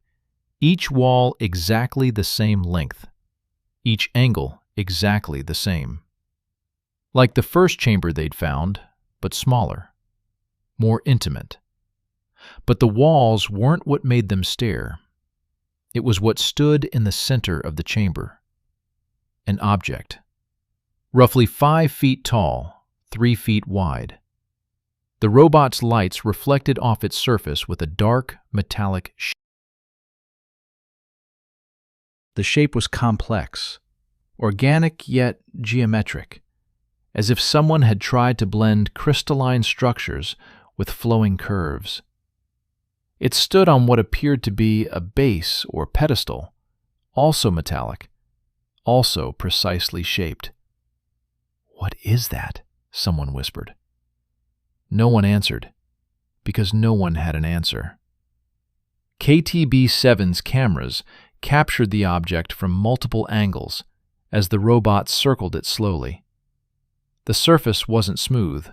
each wall exactly the same length, each angle exactly the same. Like the first chamber they'd found, but smaller, more intimate. But the walls weren't what made them stare. It was what stood in the center of the chamber. An object, roughly 5 feet tall, 3 feet wide. The robot's lights reflected off its surface with a dark, metallic shape. The shape was complex, organic yet geometric, as if someone had tried to blend crystalline structures with flowing curves. It stood on what appeared to be a base or pedestal, also metallic, also precisely shaped. "What is that?" someone whispered. No one answered, because no one had an answer. KTB-7's cameras captured the object from multiple angles as the robot circled it slowly. The surface wasn't smooth.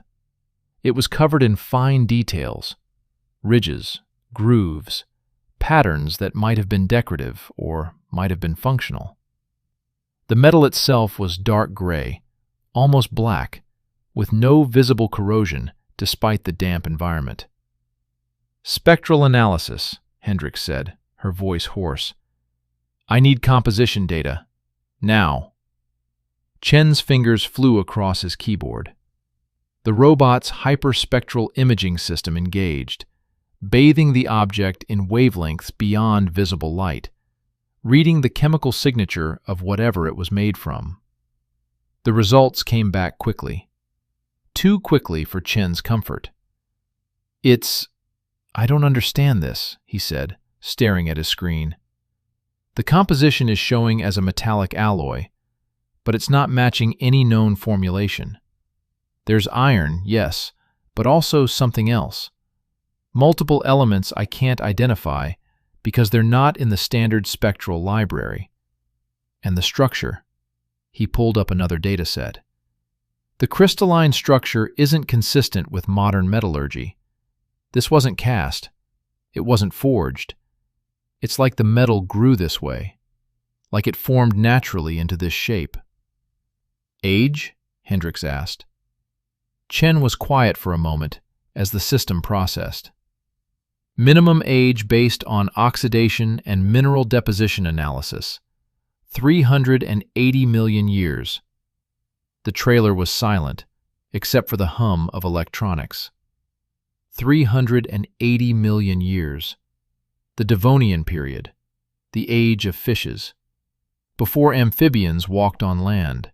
It was covered in fine details, ridges, grooves, patterns that might have been decorative or might have been functional. The metal itself was dark gray, almost black, with no visible corrosion despite the damp environment. "Spectral analysis," Hendricks said, her voice hoarse. "I need composition data. Now." Chen's fingers flew across his keyboard. The robot's hyperspectral imaging system engaged, bathing the object in wavelengths beyond visible light, reading the chemical signature of whatever it was made from. The results came back quickly. Too quickly for Chen's comfort. "I don't understand this," he said, staring at his screen. "The composition is showing as a metallic alloy, but it's not matching any known formulation. There's iron, yes, but also something else. Multiple elements I can't identify because they're not in the standard spectral library. And the structure." He pulled up another data set. "The crystalline structure isn't consistent with modern metallurgy. This wasn't cast. It wasn't forged. It's like the metal grew this way, like it formed naturally into this shape." "Age?" Hendricks asked. Chen was quiet for a moment as the system processed. "Minimum age based on oxidation and mineral deposition analysis. 380 million years. The trailer was silent, except for the hum of electronics. 380 million years. The Devonian period, the age of fishes. Before amphibians walked on land,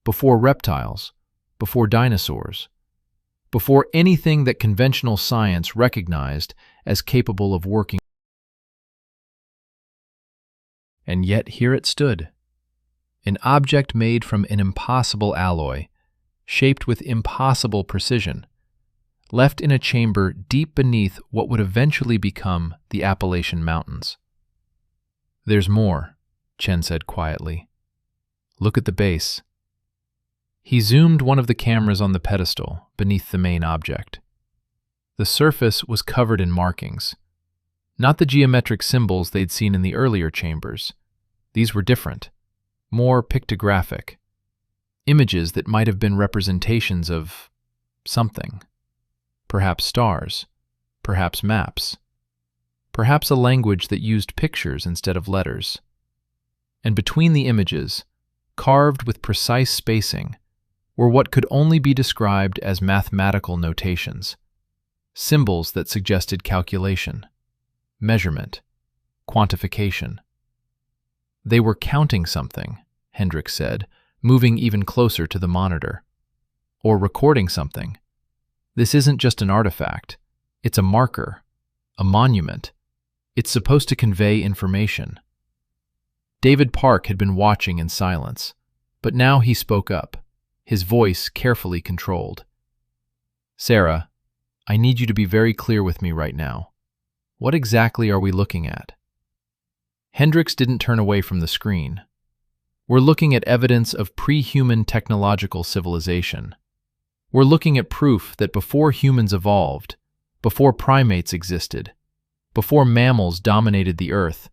before reptiles, before dinosaurs, before anything that conventional science recognized as capable of working. And yet here it stood, an object made from an impossible alloy, shaped with impossible precision, left in a chamber deep beneath what would eventually become the Appalachian Mountains. "There's more," Chen said quietly. "Look at the base." He zoomed one of the cameras on the pedestal beneath the main object. The surface was covered in markings. Not the geometric symbols they'd seen in the earlier chambers. These were different, more pictographic. Images that might have been representations of something. Perhaps stars, perhaps maps, perhaps a language that used pictures instead of letters. And between the images, carved with precise spacing, were what could only be described as mathematical notations, symbols that suggested calculation, measurement, quantification. "They were counting something," Hendricks said, moving even closer to the monitor. "Or recording something. This isn't just an artifact. It's a marker, a monument. It's supposed to convey information." David Park had been watching in silence, but now he spoke up, his voice carefully controlled. "Sarah, I need you to be very clear with me right now. What exactly are we looking at?" Hendricks didn't turn away from the screen. "We're looking at evidence of pre-human technological civilization. We're looking at proof that before humans evolved, before primates existed, before mammals dominated the earth,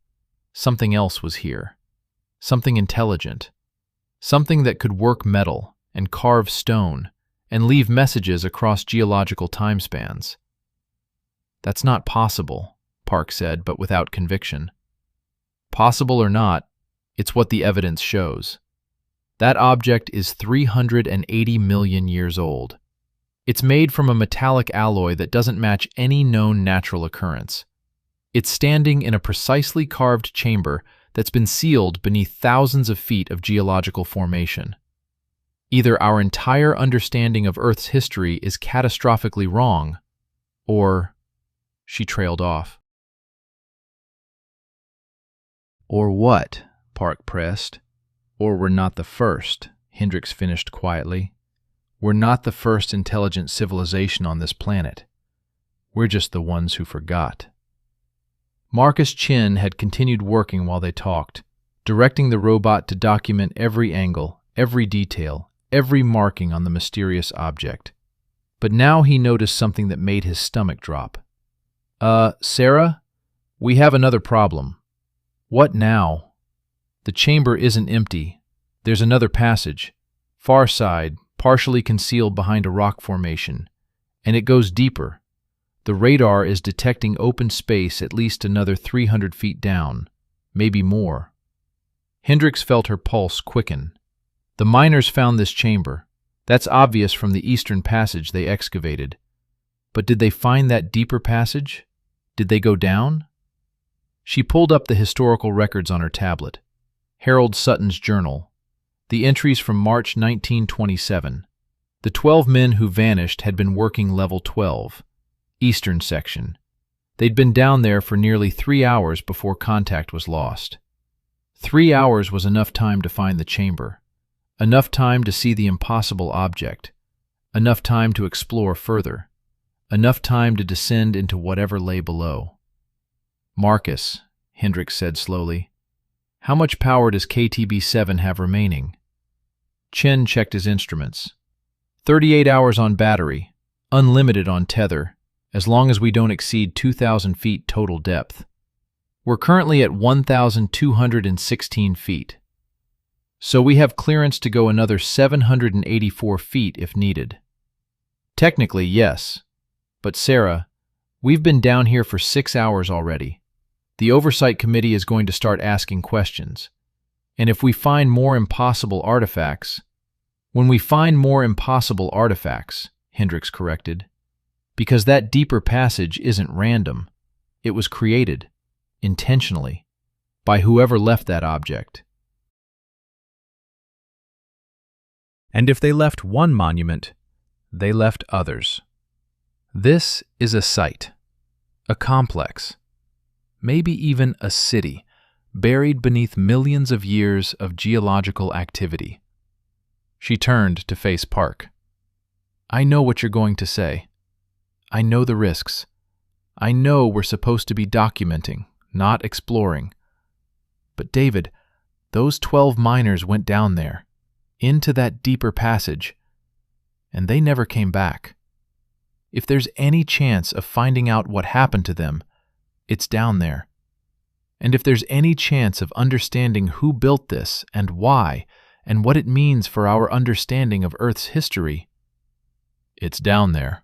something else was here. Something intelligent. Something that could work metal and carve stone and leave messages across geological timespans." "That's not possible," Park said, but without conviction. "Possible or not, it's what the evidence shows. That object is 380 million years old. It's made from a metallic alloy that doesn't match any known natural occurrence. It's standing in a precisely carved chamber that's been sealed beneath thousands of feet of geological formation. Either our entire understanding of Earth's history is catastrophically wrong, or..." She trailed off. "Or what?" Park pressed. "Or we're not the first," Hendricks finished quietly. "We're not the first intelligent civilization on this planet. We're just the ones who forgot." Marcus Chin had continued working while they talked, directing the robot to document every angle, every detail, every marking on the mysterious object. But now he noticed something that made his stomach drop. Sarah? We have another problem." "What now?" "The chamber isn't empty. There's another passage. Far side, partially concealed behind a rock formation, and it goes deeper. The radar is detecting open space at least another 300 feet down, maybe more. Hendricks felt her pulse quicken. The miners found this chamber. That's obvious from the eastern passage they excavated. But did they find that deeper passage? Did they go down? She pulled up the historical records on her tablet. Harold Sutton's journal. The entries from March 1927. The 12 men who vanished had been working level 12, eastern section. They'd been down there for nearly 3 hours before contact was lost. 3 hours was enough time to find the chamber, enough time to see the impossible object, enough time to explore further, enough time to descend into whatever lay below. "Marcus," Hendricks said slowly, "how much power does KTB-7 have remaining?" Chen checked his instruments. 38 hours on battery, unlimited on tether, as long as we don't exceed 2,000 feet total depth. We're currently at 1,216 feet. So we have clearance to go another 784 feet if needed. Technically, yes. But Sarah, we've been down here for 6 hours already. The Oversight Committee is going to start asking questions. And if we find more impossible artifacts... When we find more impossible artifacts, Hendricks corrected, because that deeper passage isn't random. It was created, intentionally, by whoever left that object. And if they left one monument, they left others. This is a site, a complex, maybe even a city, buried beneath millions of years of geological activity. She turned to face Park. "I know what you're going to say. I know the risks. I know we're supposed to be documenting, not exploring. But David, those 12 miners went down there, into that deeper passage, and they never came back. If there's any chance of finding out what happened to them, it's down there. And if there's any chance of understanding who built this and why, and what it means for our understanding of Earth's history..." "It's down there,"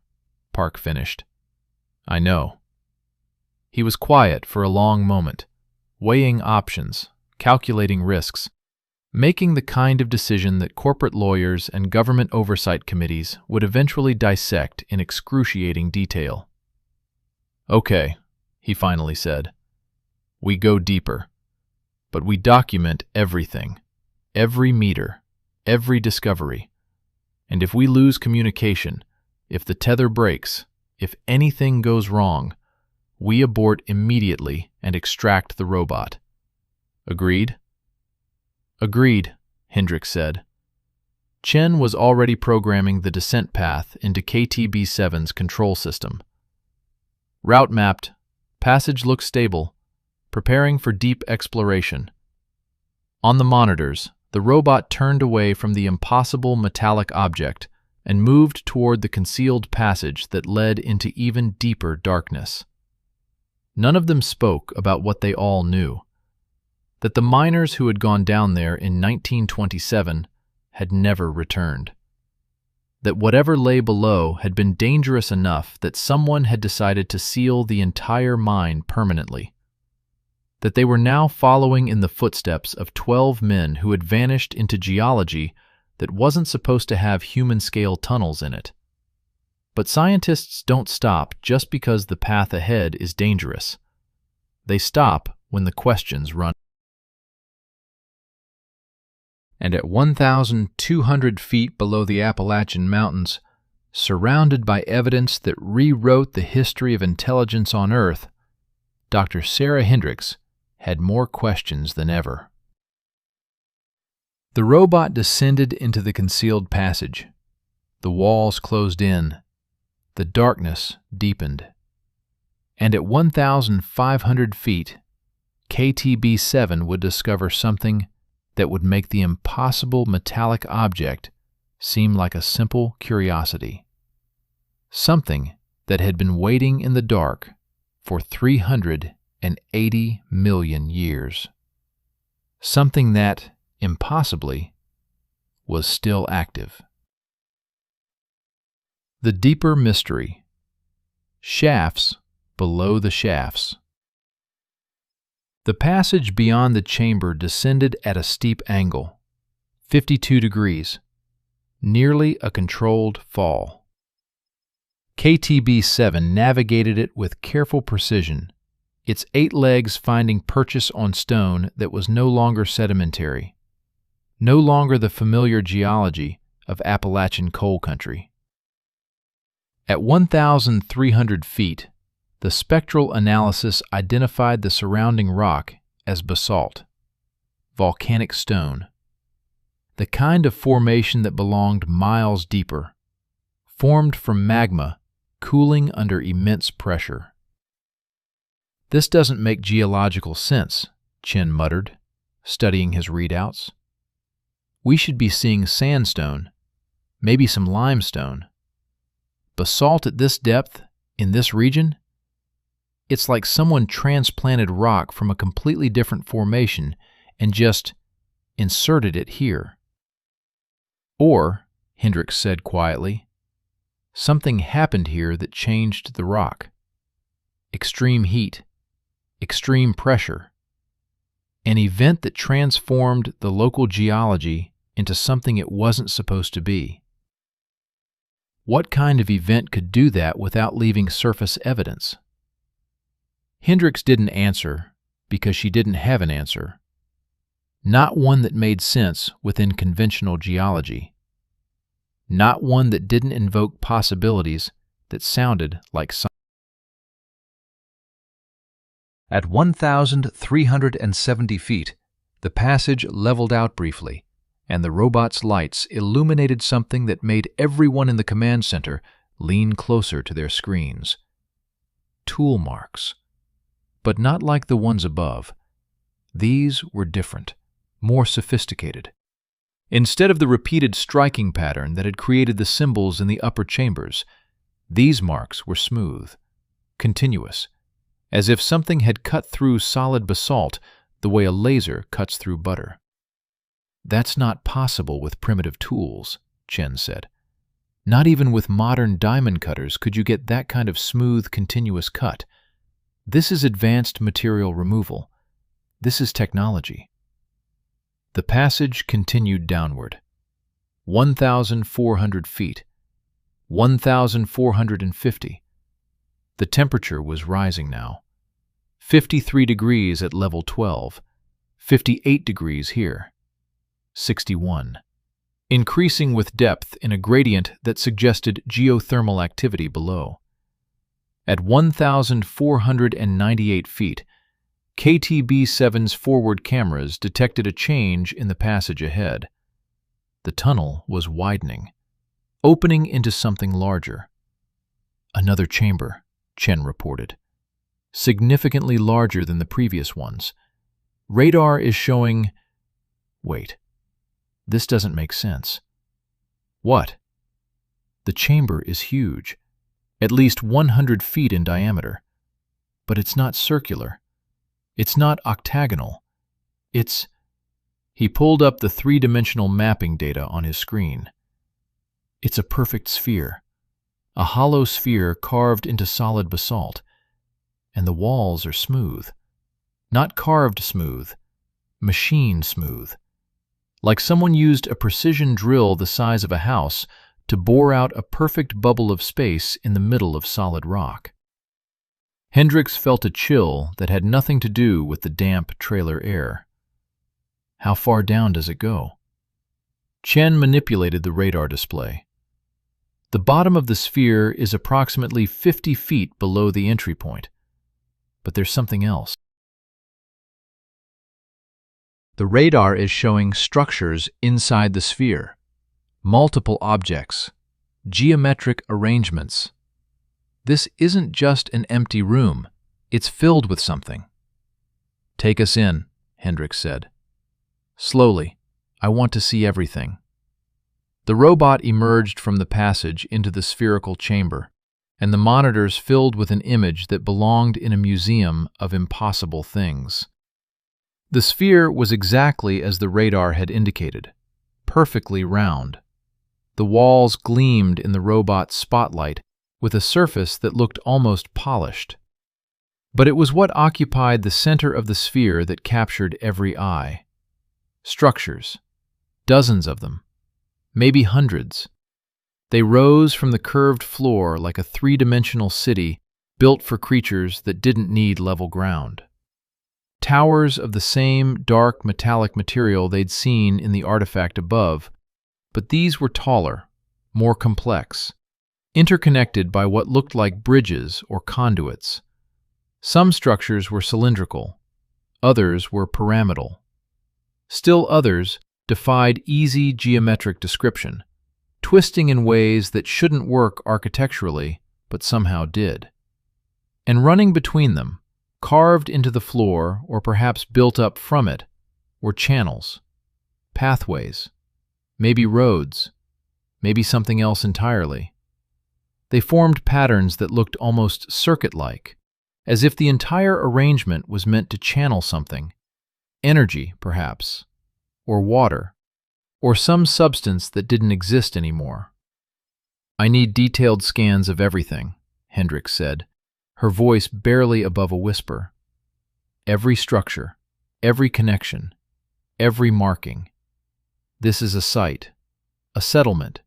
Park finished. "I know." He was quiet for a long moment, weighing options, calculating risks, making the kind of decision that corporate lawyers and government oversight committees would eventually dissect in excruciating detail. "Okay," he finally said. "We go deeper, but we document everything. Every meter, every discovery. And if we lose communication, if the tether breaks, if anything goes wrong, we abort immediately and extract the robot. Agreed?" "Agreed," Hendricks said. Chen was already programming the descent path into KTB-7's control system. "Route mapped. Passage looks stable. Preparing for deep exploration." On the monitors, the robot turned away from the impossible metallic object and moved toward the concealed passage that led into even deeper darkness. None of them spoke about what they all knew, that the miners who had gone down there in 1927 had never returned, that whatever lay below had been dangerous enough that someone had decided to seal the entire mine permanently, that they were now following in the footsteps of 12 men who had vanished into geology that wasn't supposed to have human-scale tunnels in it. But scientists don't stop just because the path ahead is dangerous. They stop when the questions run. And at 1,200 feet below the Appalachian Mountains, surrounded by evidence that rewrote the history of intelligence on Earth, Dr. Sarah Hendricks had more questions than ever. The robot descended into the concealed passage. The walls closed in. The darkness deepened. And at 1,500 feet, KTB-7 would discover something that would make the impossible metallic object seem like a simple curiosity. Something that had been waiting in the dark for 380 million years. Something that, impossibly, was still active. The deeper mystery. Shafts below the shafts. The passage beyond the chamber descended at a steep angle, 52 degrees, nearly a controlled fall. KTB-7 navigated it with careful precision, its 8 legs finding purchase on stone that was no longer sedimentary, no longer the familiar geology of Appalachian coal country. At 1,300 feet, the spectral analysis identified the surrounding rock as basalt, volcanic stone, the kind of formation that belonged miles deeper, formed from magma cooling under immense pressure. "This doesn't make geological sense," Chen muttered, studying his readouts. "We should be seeing sandstone, maybe some limestone. Basalt at this depth, in this region? It's like someone transplanted rock from a completely different formation and just inserted it here." "Or," Hendricks said quietly, "something happened here that changed the rock. Extreme heat, extreme pressure. An event that transformed the local geology into something it wasn't supposed to be." What kind of event could do that without leaving surface evidence? Hendricks didn't answer because she didn't have an answer. Not one that made sense within conventional geology. Not one that didn't invoke possibilities that sounded like science. At 1,370 feet, the passage leveled out briefly, and the robot's lights illuminated something that made everyone in the command center lean closer to their screens. Tool marks. But not like the ones above. These were different, more sophisticated. Instead of the repeated striking pattern that had created the symbols in the upper chambers, these marks were smooth, continuous, as if something had cut through solid basalt the way a laser cuts through butter. "That's not possible with primitive tools," Chen said. "Not even with modern diamond cutters could you get that kind of smooth, continuous cut. This is advanced material removal. This is technology." The passage continued downward. 1,400 feet. 1,450. The temperature was rising now. 53 degrees at level 12. 58 degrees here. 61. Increasing with depth in a gradient that suggested geothermal activity below. At 1,498 feet, KTB-7's forward cameras detected a change in the passage ahead. The tunnel was widening, opening into something larger. "Another chamber," Chen reported. "Significantly larger than the previous ones. Radar is showing—" Wait. This doesn't make sense. "What?" "The chamber is huge, at least 100 feet in diameter. But it's not circular. It's not octagonal. It's—" He pulled up the 3-dimensional mapping data on his screen. "It's a perfect sphere. A hollow sphere carved into solid basalt. And the walls are smooth. Not carved smooth, machined smooth. Like someone used a precision drill the size of a house to bore out a perfect bubble of space in the middle of solid rock." Hendricks felt a chill that had nothing to do with the damp trailer air. "How far down does it go?" Chen manipulated the radar display. "The bottom of the sphere is approximately 50 feet below the entry point. But there's something else. The radar is showing structures inside the sphere. Multiple objects. Geometric arrangements. This isn't just an empty room. It's filled with something." "Take us in," Hendricks said. "Slowly. I want to see everything." The robot emerged from the passage into the spherical chamber, and the monitors filled with an image that belonged in a museum of impossible things. The sphere was exactly as the radar had indicated, perfectly round. The walls gleamed in the robot's spotlight with a surface that looked almost polished. But it was what occupied the center of the sphere that captured every eye. Structures. Dozens of them. Maybe hundreds. They rose from the curved floor like a three-dimensional city built for creatures that didn't need level ground. Towers of the same dark metallic material they'd seen in the artifact above, but these were taller, more complex, interconnected by what looked like bridges or conduits. Some structures were cylindrical, others were pyramidal. Still others defied easy geometric description, twisting in ways that shouldn't work architecturally, but somehow did. And running between them, carved into the floor or perhaps built up from it, were channels, pathways, maybe roads, maybe something else entirely. They formed patterns that looked almost circuit-like, as if the entire arrangement was meant to channel something, energy, perhaps, or water, or some substance that didn't exist anymore. "I need detailed scans of everything," Hendricks said, her voice barely above a whisper. "Every structure, every connection, every marking. This is a site, a settlement,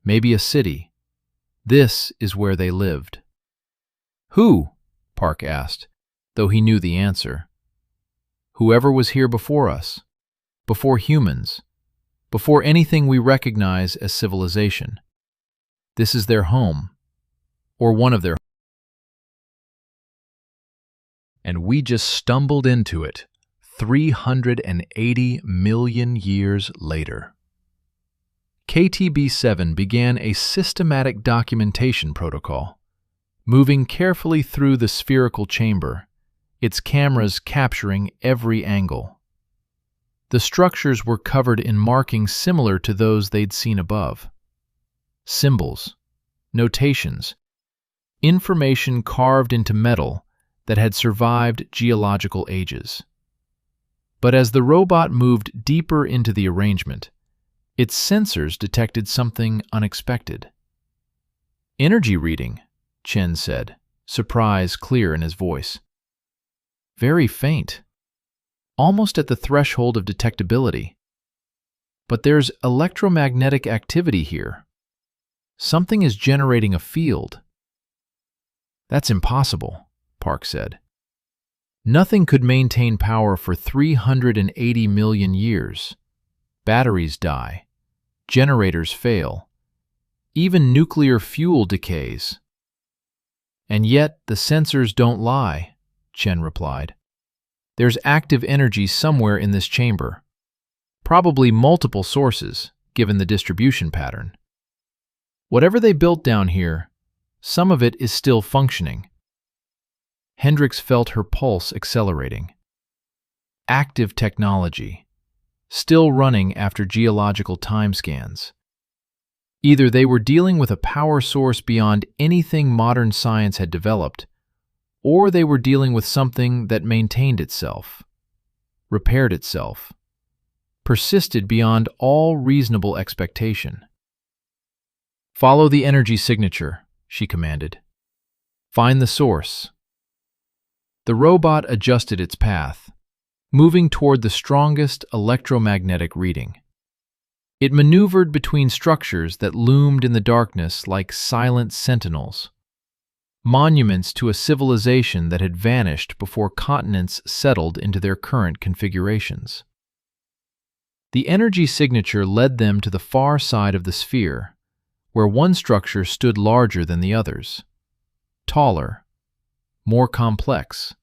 maybe a city. This is where they lived." "Who?" Park asked, though he knew the answer. "Whoever was here before us, before humans, before anything we recognize as civilization. This is their home, or one of their homes. And we just stumbled into it 380 million years later." KTB-7 began a systematic documentation protocol, moving carefully through the spherical chamber, its cameras capturing every angle. The structures were covered in markings similar to those they'd seen above. Symbols, notations, information carved into metal that had survived geological ages. But as the robot moved deeper into the arrangement, its sensors detected something unexpected. "Energy reading," Chen said, surprise clear in his voice. "Very faint, almost at the threshold of detectability. But there's electromagnetic activity here. Something is generating a field." "That's impossible," Park said. "Nothing could maintain power for 380 million years. Batteries die. Generators fail. Even nuclear fuel decays." "And yet the sensors don't lie," Chen replied. "There's active energy somewhere in this chamber. Probably multiple sources, given the distribution pattern. Whatever they built down here, some of it is still functioning." Hendricks felt her pulse accelerating. Active technology, still running after geological time scans. Either they were dealing with a power source beyond anything modern science had developed, or they were dealing with something that maintained itself, repaired itself, persisted beyond all reasonable expectation. "Follow the energy signature," she commanded. "Find the source." The robot adjusted its path, moving toward the strongest electromagnetic reading. It maneuvered between structures that loomed in the darkness like silent sentinels, monuments to a civilization that had vanished before continents settled into their current configurations. The energy signature led them to the far side of the sphere, where one structure stood larger than the others, taller, more complex.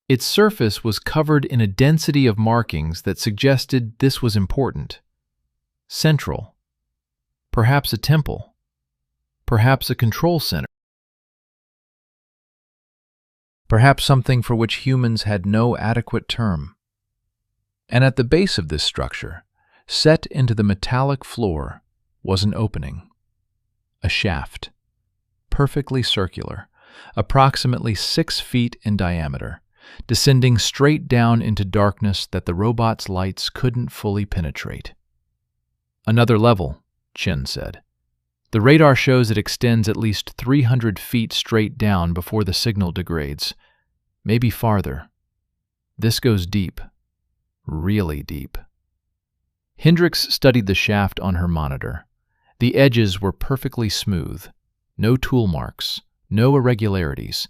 Its surface was covered in a density of markings that suggested this was important. Central. Perhaps a temple. Perhaps a control center. Perhaps something for which humans had no adequate term. And at the base of this structure, set into the metallic floor, was an opening. A shaft. Perfectly circular, approximately 6 feet in diameter, descending straight down into darkness that the robot's lights couldn't fully penetrate. "Another level," Chen said. The radar shows it extends at least 300 feet straight down before the signal degrades, maybe farther. This goes deep, really deep. Hendricks studied the shaft on her monitor. The edges were perfectly smooth, no tool marks, no irregularities,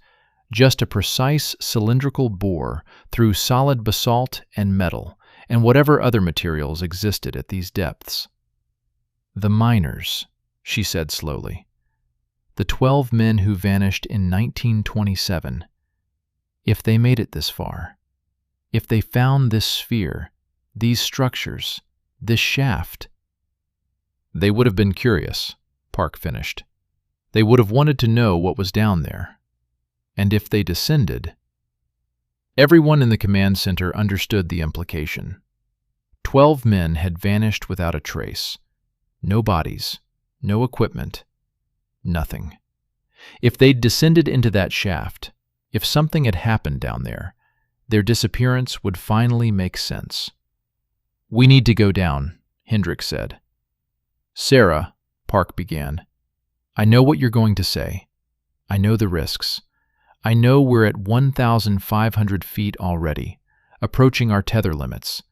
just a precise cylindrical bore through solid basalt and metal and whatever other materials existed at these depths. The miners, she said slowly. The 12 men who vanished in 1927. If they made it this far, if they found this sphere, these structures, this shaft. They would have been curious, Park finished. They would have wanted to know what was down there. And if they descended... Everyone in the command center understood the implication. 12 men had vanished without a trace. No bodies, no equipment, nothing. If they'd descended into that shaft, if something had happened down there, their disappearance would finally make sense. "We need to go down," Hendricks said. "Sarah," Park began, "I know what you're going to say. I know the risks. I know we're at 1,500 feet already, approaching our tether limits.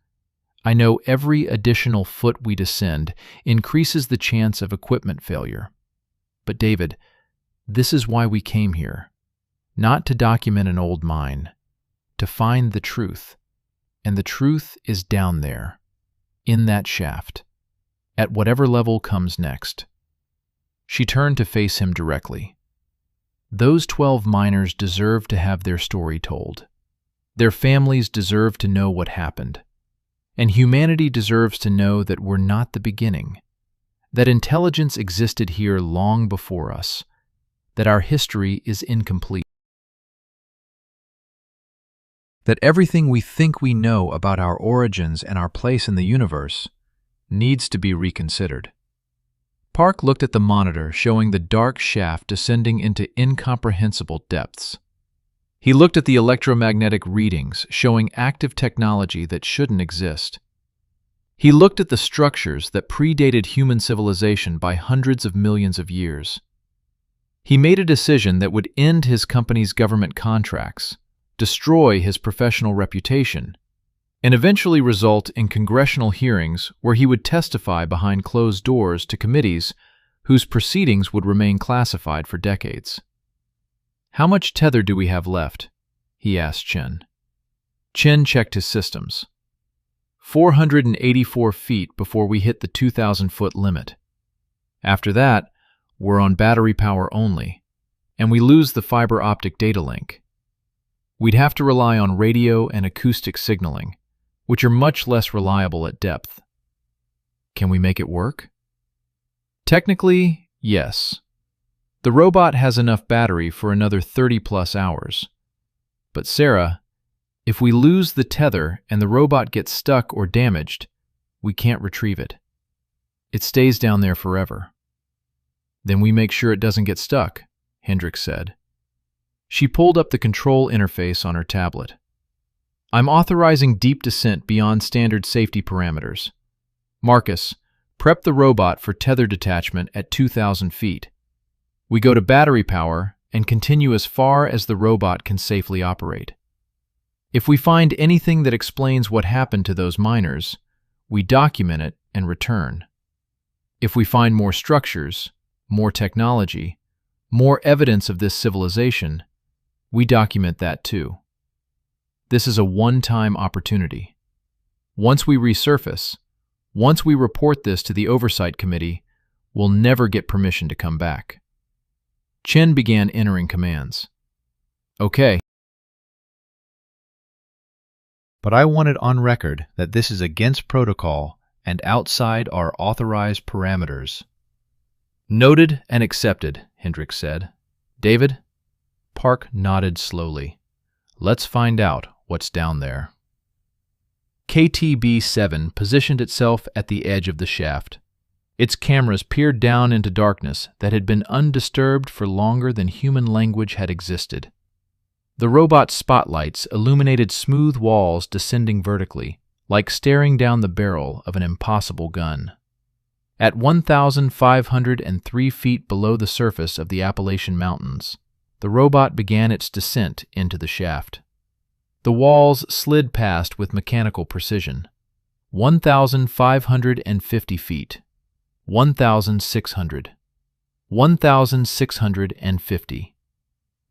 I know every additional foot we descend increases the chance of equipment failure. But David, this is why we came here. Not to document an old mine, to find the truth. And the truth is down there, in that shaft, at whatever level comes next." She turned to face him directly. Those 12 miners deserve to have their story told. Their families deserve to know what happened. And humanity deserves to know that we're not the beginning, that intelligence existed here long before us, that our history is incomplete, that everything we think we know about our origins and our place in the universe needs to be reconsidered. Park looked at the monitor showing the dark shaft descending into incomprehensible depths. He looked at the electromagnetic readings showing active technology that shouldn't exist. He looked at the structures that predated human civilization by hundreds of millions of years. He made a decision that would end his company's government contracts, destroy his professional reputation, and eventually result in congressional hearings where he would testify behind closed doors to committees whose proceedings would remain classified for decades. "How much tether do we have left?" he asked Chen. Chen checked his systems. 484 feet before we hit the 2,000-foot limit. After that, we're on battery power only, and we lose the fiber optic data link. We'd have to rely on radio and acoustic signaling, which are much less reliable at depth. Can we make it work? Technically, yes. The robot has enough battery for another 30-plus hours. But Sarah, if we lose the tether and the robot gets stuck or damaged, we can't retrieve it. It stays down there forever. Then we make sure it doesn't get stuck, Hendricks said. She pulled up the control interface on her tablet. "I'm authorizing deep descent beyond standard safety parameters. Marcus, prep the robot for tether detachment at 2,000 feet. We go to battery power and continue as far as the robot can safely operate. If we find anything that explains what happened to those miners, we document it and return. If we find more structures, more technology, more evidence of this civilization, we document that too. This is a one-time opportunity. Once we resurface, once we report this to the Oversight Committee, we'll never get permission to come back." Chen began entering commands. "Okay. But I want it on record that this is against protocol and outside our authorized parameters." "Noted and accepted," Hendricks said. "David?" Park nodded slowly. "Let's find out what's down there." KTB-7 positioned itself at the edge of the shaft. Its cameras peered down into darkness that had been undisturbed for longer than human language had existed. The robot's spotlights illuminated smooth walls descending vertically, like staring down the barrel of an impossible gun. At 1,503 feet below the surface of the Appalachian Mountains, the robot began its descent into the shaft. The walls slid past with mechanical precision. 1,550 feet. 1,600. 1,650.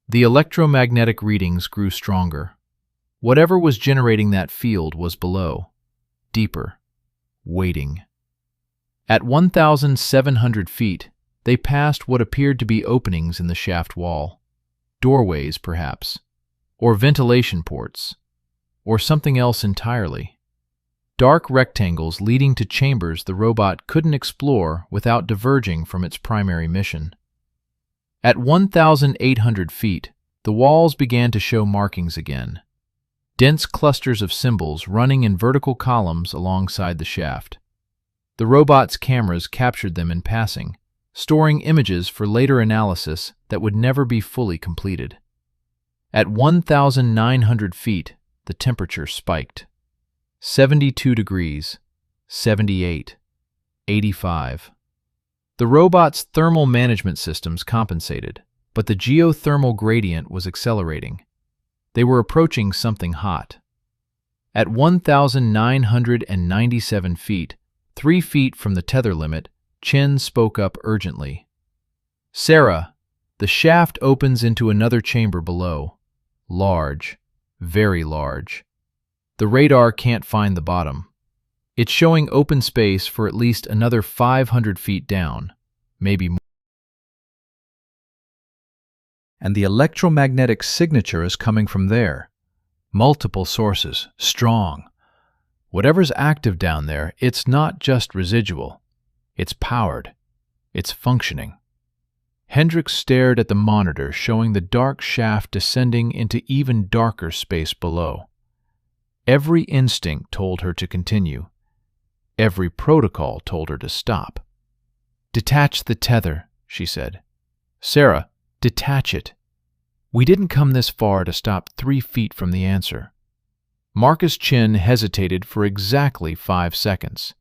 The electromagnetic readings grew stronger. Whatever was generating that field was below, deeper, waiting. At 1,700 feet, they passed what appeared to be openings in the shaft wall. Doorways, perhaps, or ventilation ports, or something else entirely. Dark rectangles leading to chambers the robot couldn't explore without diverging from its primary mission. At 1,800 feet, the walls began to show markings again. Dense clusters of symbols running in vertical columns alongside the shaft. The robot's cameras captured them in passing, storing images for later analysis that would never be fully completed. At 1,900 feet, the temperature spiked. 72 degrees, 78, 85. The robot's thermal management systems compensated, but the geothermal gradient was accelerating. They were approaching something hot. At 1,997 feet, 3 feet from the tether limit, Chen spoke up urgently. "Sarah, the shaft opens into another chamber below. Large, very large. The radar can't find the bottom. It's showing open space for at least another 500 feet down, maybe more. And the electromagnetic signature is coming from there. Multiple sources, strong. Whatever's active down there, it's not just residual. It's powered. It's functioning." Hendricks stared at the monitor showing the dark shaft descending into even darker space below. Every instinct told her to continue. Every protocol told her to stop. "Detach the tether," she said. "Sarah, detach it. We didn't come this far to stop 3 feet from the answer." Marcus Chen hesitated for exactly 5 seconds.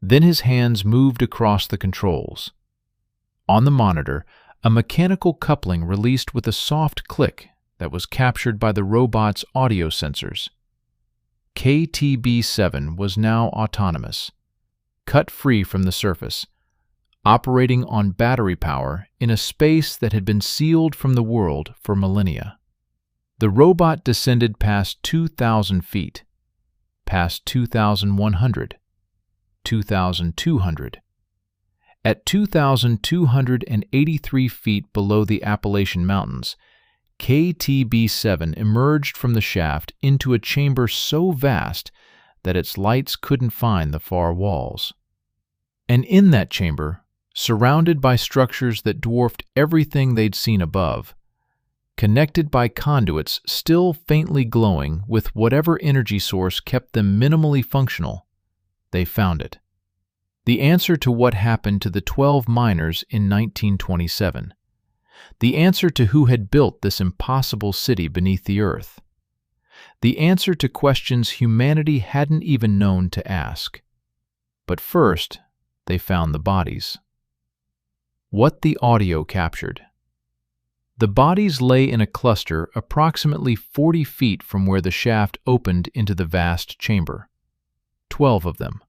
Then his hands moved across the controls. On the monitor, a mechanical coupling released with a soft click that was captured by the robot's audio sensors. KTB-7 was now autonomous, cut free from the surface, operating on battery power in a space that had been sealed from the world for millennia. The robot descended past 2,000 feet, past 2,100, 2,200. At 2,283 feet below the Appalachian Mountains, KTB-7 emerged from the shaft into a chamber so vast that its lights couldn't find the far walls. And in that chamber, surrounded by structures that dwarfed everything they'd seen above, connected by conduits still faintly glowing with whatever energy source kept them minimally functional, they found it. The answer to what happened to the 12 miners in 1927. The answer to who had built this impossible city beneath the earth. The answer to questions humanity hadn't even known to ask. But first, they found the bodies. What the audio captured. The bodies lay in a cluster approximately 40 feet from where the shaft opened into the vast chamber. 12 of them,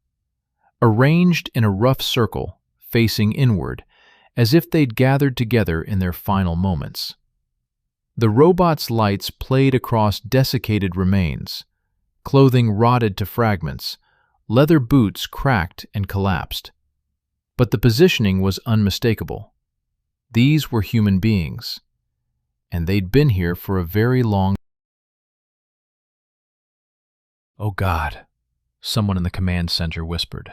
arranged in a rough circle, facing inward, as if they'd gathered together in their final moments. The robot's lights played across desiccated remains, clothing rotted to fragments, leather boots cracked and collapsed. But the positioning was unmistakable. These were human beings, and they'd been here for a very long time. "Oh God," someone in the command center whispered.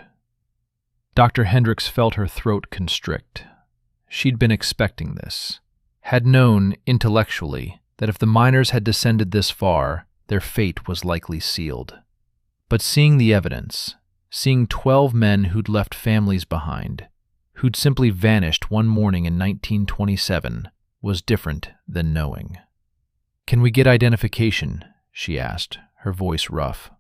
Dr. Hendricks felt her throat constrict. She'd been expecting this, had known intellectually that if the miners had descended this far, their fate was likely sealed. But seeing the evidence, seeing 12 men who'd left families behind, who'd simply vanished one morning in 1927, was different than knowing. "Can we get identification?" she asked, her voice rough.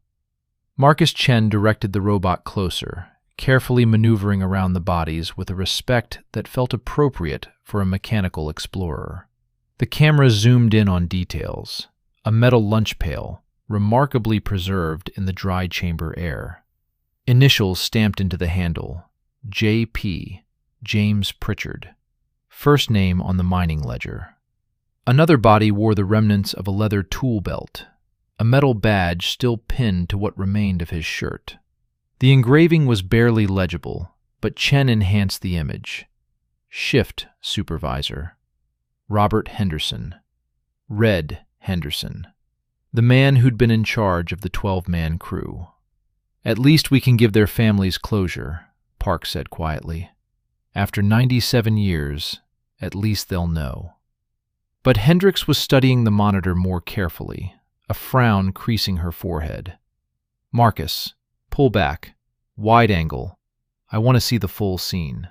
Marcus Chen directed the robot closer, carefully maneuvering around the bodies with a respect that felt appropriate for a mechanical explorer. The camera zoomed in on details: a metal lunch pail, remarkably preserved in the dry chamber air. Initials stamped into the handle: J.P., James Pritchard, first name on the mining ledger. Another body wore the remnants of a leather tool belt, a metal badge still pinned to what remained of his shirt. The engraving was barely legible, but Chen enhanced the image. Shift Supervisor. Robert Henderson. Red Henderson. The man who'd been in charge of the 12-man crew. At least we can give their families closure, Park said quietly. After 97 years, at least they'll know. But Hendricks was studying the monitor more carefully, a frown creasing her forehead. Marcus, pull back. Wide angle. I want to see the full scene.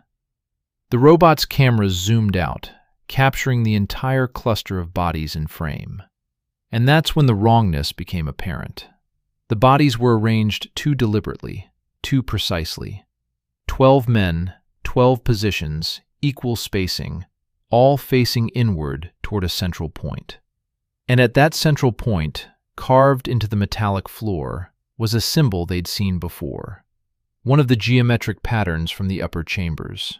The robot's camera zoomed out, capturing the entire cluster of bodies in frame. And that's when the wrongness became apparent. The bodies were arranged too deliberately, too precisely. 12 men, 12 positions, equal spacing, all facing inward toward a central point. And at that central point, carved into the metallic floor, was a symbol they'd seen before. One of the geometric patterns from the upper chambers.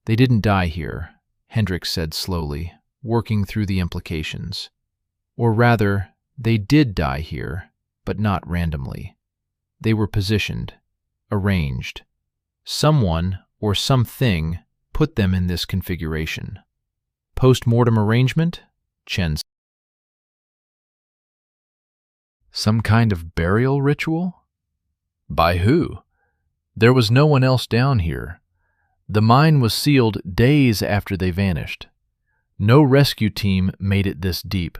They didn't die here, Hendricks said slowly, working through the implications. Or rather, they did die here, but not randomly. They were positioned, arranged. Someone or something put them in this configuration. Post-mortem arrangement? Chen said. Some kind of burial ritual? By who? There was no one else down here. The mine was sealed days after they vanished. No rescue team made it this deep.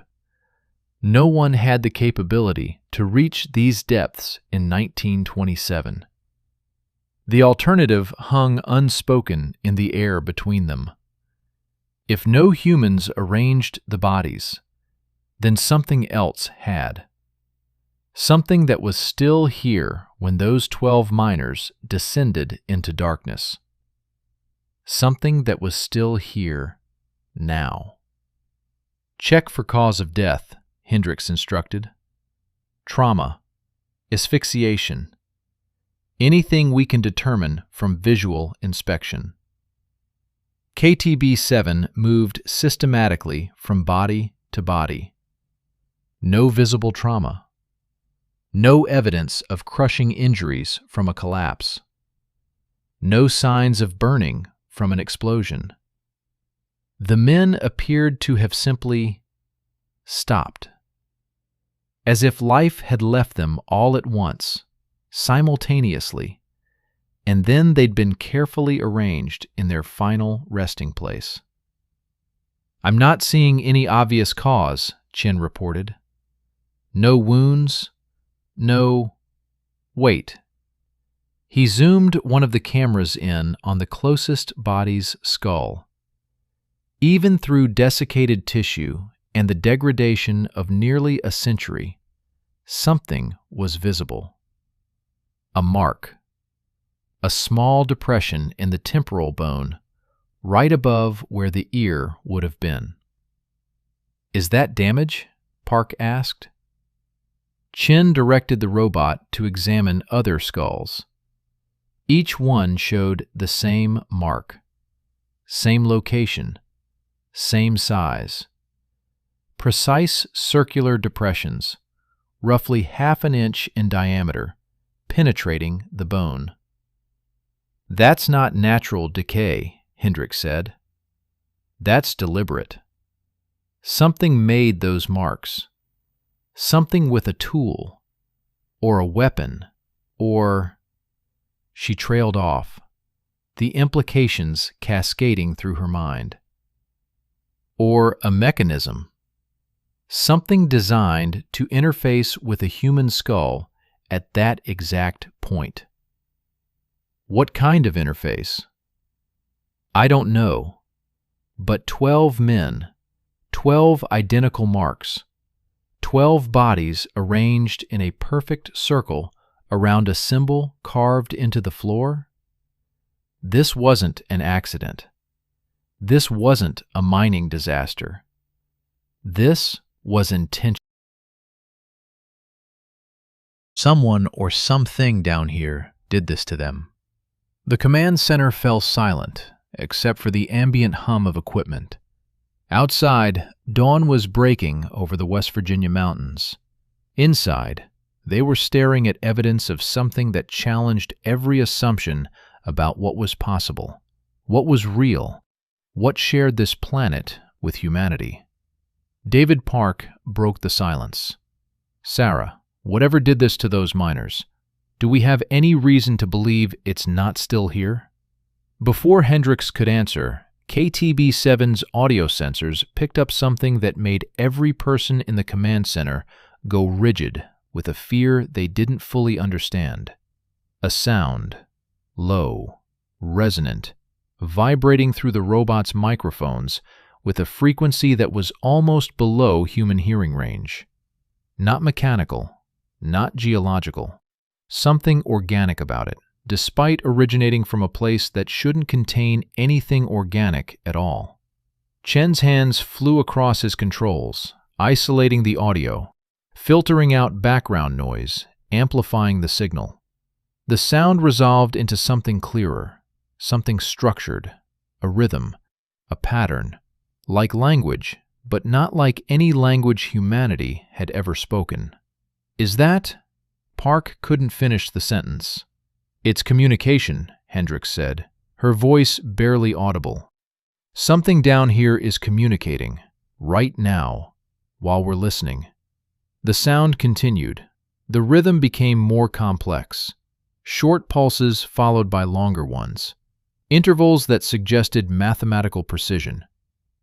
No one had the capability to reach these depths in 1927. The alternative hung unspoken in the air between them. If no humans arranged the bodies, then something else had. Something that was still here when those 12 miners descended into darkness. Something that was still here now. Check for cause of death, Hendricks instructed. Trauma, asphyxiation, anything we can determine from visual inspection. KTB-7 moved systematically from body to body. No visible trauma. No evidence of crushing injuries from a collapse. No signs of burning from an explosion. The men appeared to have simply stopped. As if life had left them all at once, simultaneously, and then they'd been carefully arranged in their final resting place. I'm not seeing any obvious cause, Chen reported. No wounds, no... Wait. He zoomed one of the cameras in on the closest body's skull. Even through desiccated tissue and the degradation of nearly a century, something was visible. A mark. A small depression in the temporal bone, right above where the ear would have been. Is that damage? Park asked. Chen directed the robot to examine other skulls. Each one showed the same mark, same location, same size. Precise circular depressions, roughly half an inch in diameter, penetrating the bone. That's not natural decay, Hendricks said. That's deliberate. Something made those marks. Something with a tool, or a weapon, or... She trailed off, the implications cascading through her mind. Or a mechanism. Something designed to interface with a human skull at that exact point. What kind of interface? I don't know, but 12 men, 12 identical marks, 12 bodies arranged in a perfect circle around a symbol carved into the floor? This wasn't an accident. This wasn't a mining disaster. This was intentional. Someone or something down here did this to them. The command center fell silent, except for the ambient hum of equipment. Outside, dawn was breaking over the West Virginia mountains. Inside, they were staring at evidence of something that challenged every assumption about what was possible, what was real, what shared this planet with humanity. David Park broke the silence. Sarah, whatever did this to those miners, do we have any reason to believe it's not still here? Before Hendricks could answer, KTB-7's audio sensors picked up something that made every person in the command center go rigid with a fear they didn't fully understand. A sound, low, resonant, vibrating through the robot's microphones with a frequency that was almost below human hearing range. Not mechanical, not geological, something organic about it, despite originating from a place that shouldn't contain anything organic at all. Chen's hands flew across his controls, isolating the audio, filtering out background noise, amplifying the signal. The sound resolved into something clearer, something structured, a rhythm, a pattern, like language, but not like any language humanity had ever spoken. Is that? Park couldn't finish the sentence. It's communication, Hendricks said, her voice barely audible. Something down here is communicating, right now, while we're listening. The sound continued. The rhythm became more complex. Short pulses followed by longer ones. Intervals that suggested mathematical precision.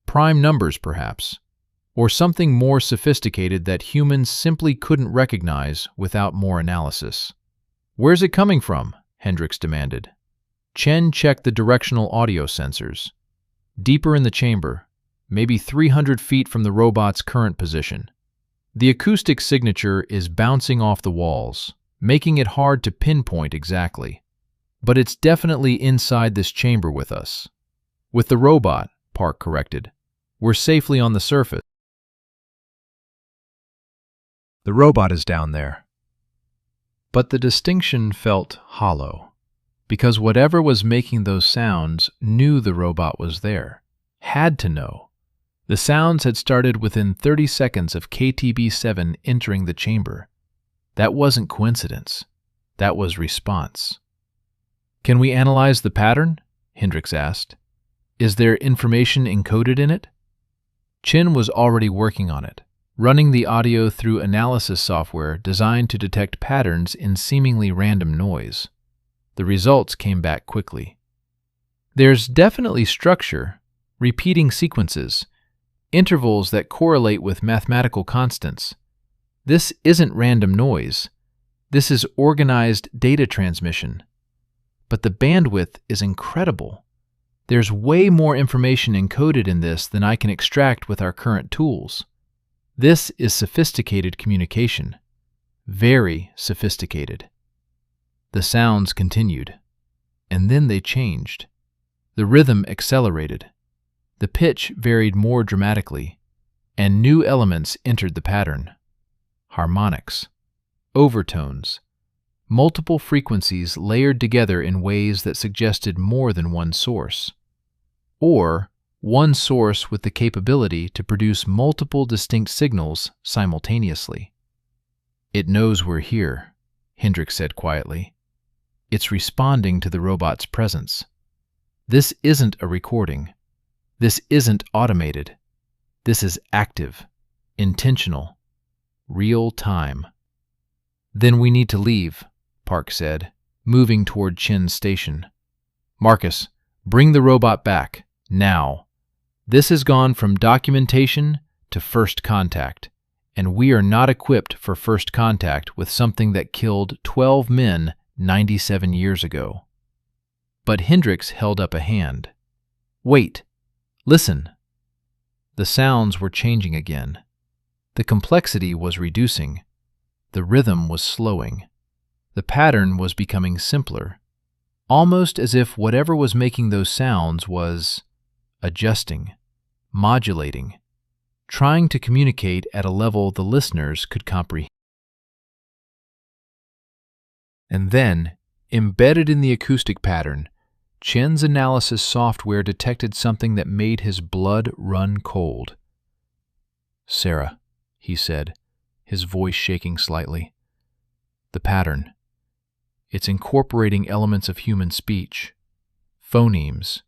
Prime numbers, perhaps. Or something more sophisticated that humans simply couldn't recognize without more analysis. Where's it coming from? Hendricks demanded. Chen checked the directional audio sensors. Deeper in the chamber, maybe 300 feet from the robot's current position. The acoustic signature is bouncing off the walls, making it hard to pinpoint exactly. But it's definitely inside this chamber with us. With the robot, Park corrected. We're safely on the surface. The robot is down there. But the distinction felt hollow, because whatever was making those sounds knew the robot was there, had to know. The sounds had started within 30 seconds of KTB-7 entering the chamber. That wasn't coincidence. That was response. Can we analyze the pattern? Hendricks asked. Is there information encoded in it? Chin was already working on it, running the audio through analysis software designed to detect patterns in seemingly random noise. The results came back quickly. There's definitely structure, repeating sequences, intervals that correlate with mathematical constants. This isn't random noise. This is organized data transmission. But the bandwidth is incredible. There's way more information encoded in this than I can extract with our current tools. This is sophisticated communication. Very sophisticated. The sounds continued, and then they changed. The rhythm accelerated. The pitch varied more dramatically, and new elements entered the pattern. Harmonics, overtones, multiple frequencies layered together in ways that suggested more than one source. Or one source with the capability to produce multiple distinct signals simultaneously. It knows we're here, Hendricks said quietly. It's responding to the robot's presence. This isn't a recording. This isn't automated. This is active, intentional, real time. Then we need to leave, Park said, moving toward Chin's station. Marcus, bring the robot back, now. This has gone from documentation to first contact, and we are not equipped for first contact with something that killed 12 men 97 years ago. But Hendricks held up a hand. Wait, listen. The sounds were changing again. The complexity was reducing. The rhythm was slowing. The pattern was becoming simpler. almost as if whatever was making those sounds was adjusting, modulating, trying to communicate at a level the listeners could comprehend. And then, embedded in the acoustic pattern, Chen's analysis software detected something that made his blood run cold. "Sarah," he said, his voice shaking slightly. "The pattern. It's incorporating elements of human speech, phonemes,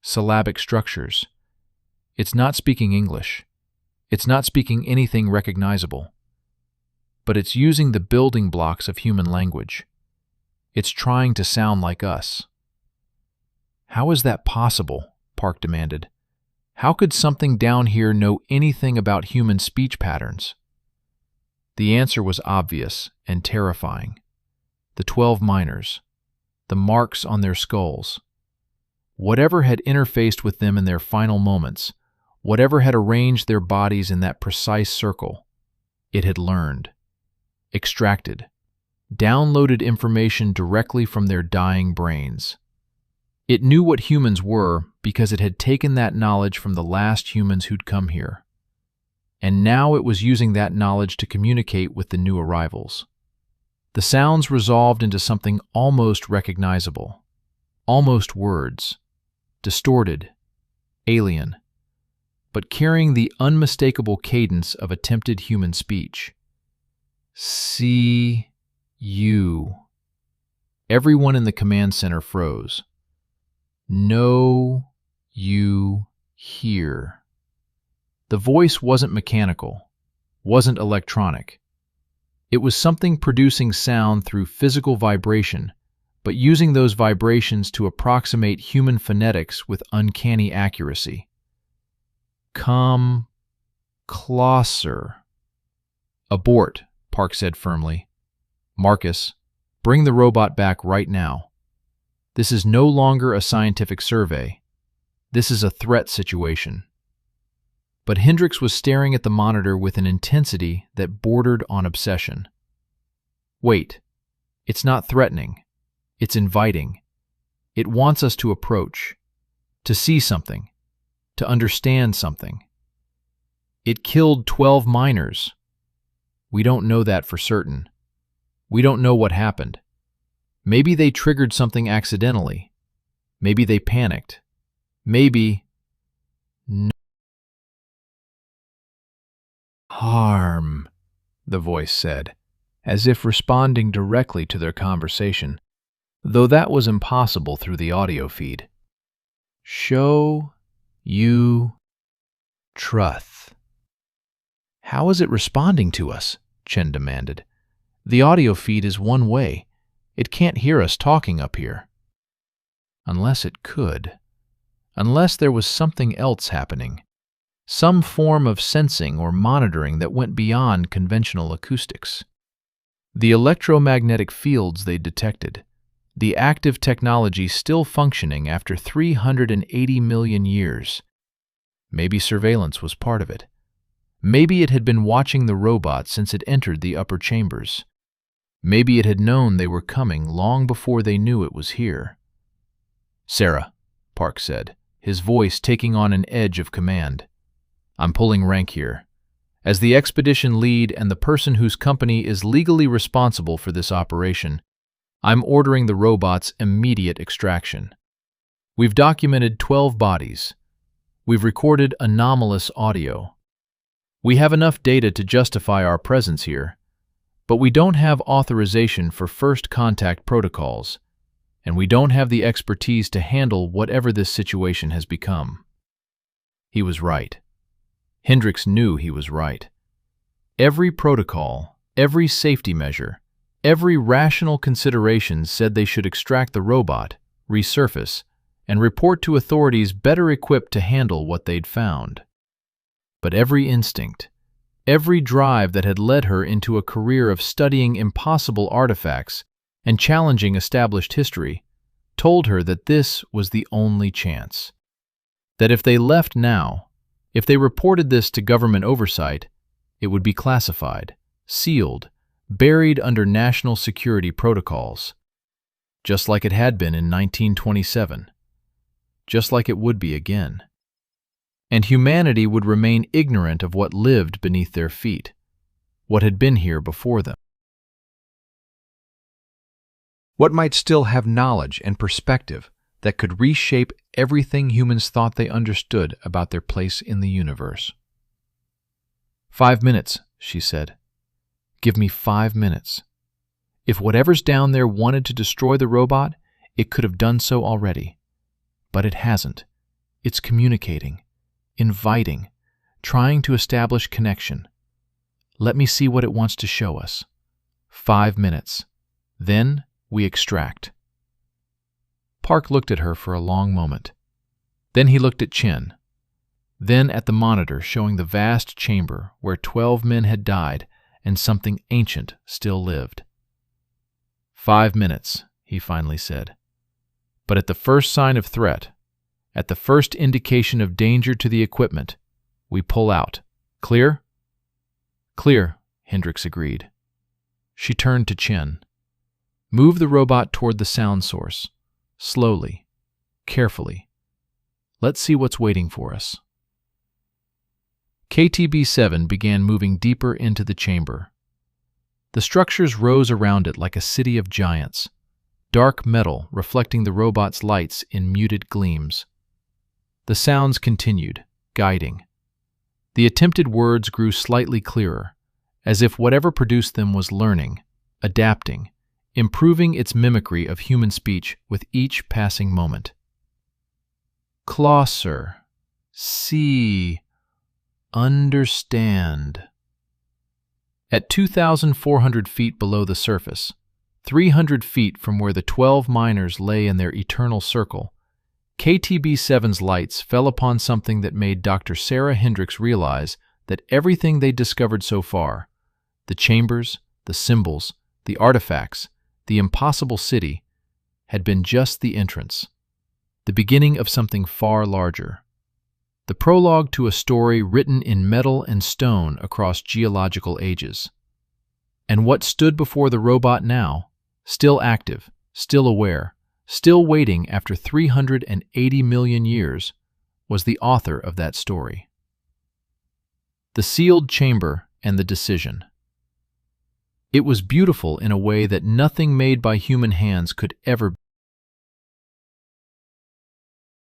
syllabic structures. It's not speaking English. It's not speaking anything recognizable. But it's using the building blocks of human language. It's trying to sound like us." "How is that possible?" Park demanded. "How could something down here know anything about human speech patterns?" The answer was obvious and terrifying. The 12 miners, the marks on their skulls. Whatever had interfaced with them in their final moments, whatever had arranged their bodies in that precise circle, it had learned, extracted, downloaded information directly from their dying brains. It knew what humans were because it had taken that knowledge from the last humans who'd come here. And now it was using that knowledge to communicate with the new arrivals. The sounds resolved into something almost recognizable, almost words, distorted, alien, but carrying the unmistakable cadence of attempted human speech. "See you." Everyone in the command center froze. "Know you here." The voice wasn't mechanical, wasn't electronic. It was something producing sound through physical vibration, but using those vibrations to approximate human phonetics with uncanny accuracy. "Come closer." "Abort," Park said firmly. "Marcus, bring the robot back right now. This is no longer a scientific survey. This is a threat situation." But Hendricks was staring at the monitor with an intensity that bordered on obsession. "Wait, it's not threatening. It's inviting. It wants us to approach, to see something, to understand something. It killed 12 miners. We don't know that for certain. We don't know what happened. Maybe they triggered something accidentally. Maybe they panicked. Maybe... No harm," the voice said, as if responding directly to their conversation, though that was impossible through the audio feed. "Show you truth." "How is it responding to us?" Chen demanded. "The audio feed is one way. It can't hear us talking up here." Unless it could. Unless there was something else happening. Some form of sensing or monitoring that went beyond conventional acoustics. The electromagnetic fields they detected, the active technology still functioning after 380 million years. Maybe surveillance was part of it. Maybe it had been watching the robot since it entered the upper chambers. Maybe it had known they were coming long before they knew it was here. "Sarah," Park said, his voice taking on an edge of command. "I'm pulling rank here. As the expedition lead and the person whose company is legally responsible for this operation, I'm ordering the robot's immediate extraction. We've documented 12 bodies. We've recorded anomalous audio. We have enough data to justify our presence here, but we don't have authorization for first contact protocols, and we don't have the expertise to handle whatever this situation has become." He was right. Hendricks knew he was right. Every protocol, every safety measure, every rational consideration said they should extract the robot, resurface, and report to authorities better equipped to handle what they'd found. But every instinct, every drive that had led her into a career of studying impossible artifacts and challenging established history, told her that this was the only chance. That if they left now, if they reported this to government oversight, it would be classified, sealed, buried under national security protocols. just like it had been in 1927, just like it would be again. And humanity would remain ignorant of what lived beneath their feet, what had been here before them. What might still have knowledge and perspective that could reshape everything humans thought they understood about their place in the universe. 5 minutes, she said. Give me 5 minutes. If whatever's down there wanted to destroy the robot, it could have done so already. But it hasn't. It's communicating, inviting, trying to establish connection. Let me see what it wants to show us. 5 minutes. Then we extract. Park looked at her for a long moment. Then he looked at Chen. Then at the monitor showing the vast chamber where 12 men had died and something ancient still lived. 5 minutes, he finally said. But at the first sign of threat, at the first indication of danger to the equipment, we pull out. Clear? Clear, Hendricks agreed. She turned to Chen. Move the robot toward the sound source. Slowly, carefully. Let's see what's waiting for us. KTB-7 began moving deeper into the chamber. The structures rose around it like a city of giants, dark metal reflecting the robot's lights in muted gleams. The sounds continued, guiding. The attempted words grew slightly clearer, as if whatever produced them was learning, adapting, improving its mimicry of human speech with each passing moment. Closer. See. Understand. At 2,400 feet below the surface, 300 feet from where the 12 miners lay in their eternal circle, KTB-7's lights fell upon something that made Dr. Sarah Hendricks realize that everything they'd discovered so far, the chambers, the symbols, the artifacts, the impossible city, had been just the entrance, the beginning of something far larger. The prologue to a story written in metal and stone across geological ages. And what stood before the robot now, still active, still aware, still waiting after 380 million years, was the author of that story. The sealed chamber and the decision. It was beautiful in a way that nothing made by human hands could ever be.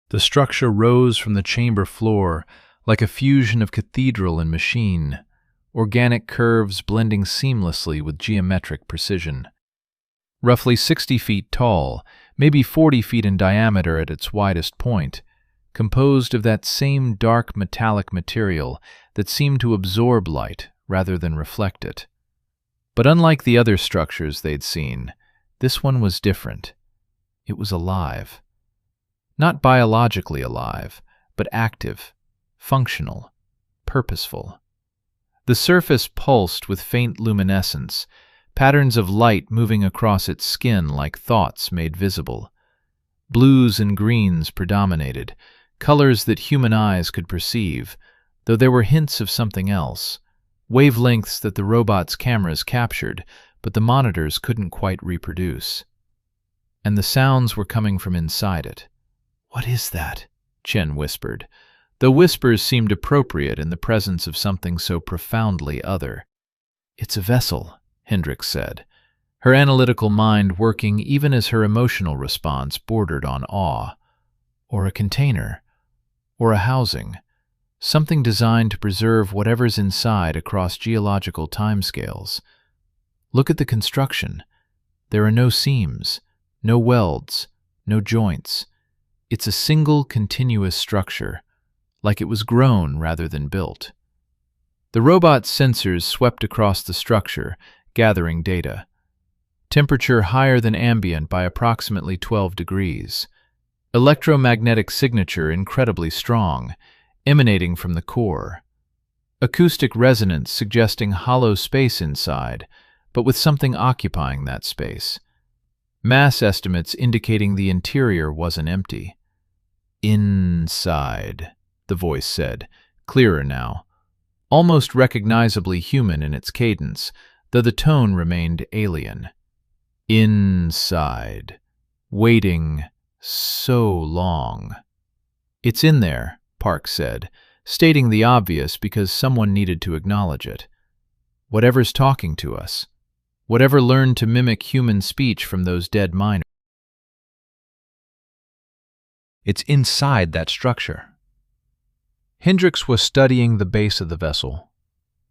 The structure rose from the chamber floor like a fusion of cathedral and machine, organic curves blending seamlessly with geometric precision. Roughly 60 feet tall, maybe 40 feet in diameter at its widest point, composed of that same dark metallic material that seemed to absorb light rather than reflect it. But unlike the other structures they'd seen, this one was different. It was alive. Not biologically alive, but active, functional, purposeful. The surface pulsed with faint luminescence, patterns of light moving across its skin like thoughts made visible. Blues and greens predominated, colors that human eyes could perceive, though there were hints of something else, wavelengths that the robot's cameras captured, but the monitors couldn't quite reproduce. And the sounds were coming from inside it. "What is that?" Chen whispered, though whispers seemed appropriate in the presence of something so profoundly other. "It's a vessel," Hendricks said, her analytical mind working even as her emotional response bordered on awe. "Or a container. Or a housing. Something designed to preserve whatever's inside across geological timescales. Look at the construction. There are no seams, no welds, no joints. It's a single continuous structure, like it was grown rather than built." The robot's sensors swept across the structure, gathering data. Temperature higher than ambient by approximately 12 degrees. Electromagnetic signature incredibly strong, emanating from the core. Acoustic resonance suggesting hollow space inside, but with something occupying that space. Mass estimates indicating the interior wasn't empty. "Inside," the voice said, clearer now, almost recognizably human in its cadence, though the tone remained alien. "Inside. waiting so long. "It's in there," Park said, stating the obvious because someone needed to acknowledge it. "Whatever's talking to us. Whatever learned to mimic human speech from those dead miners. It's inside that structure." Hendricks was studying the base of the vessel.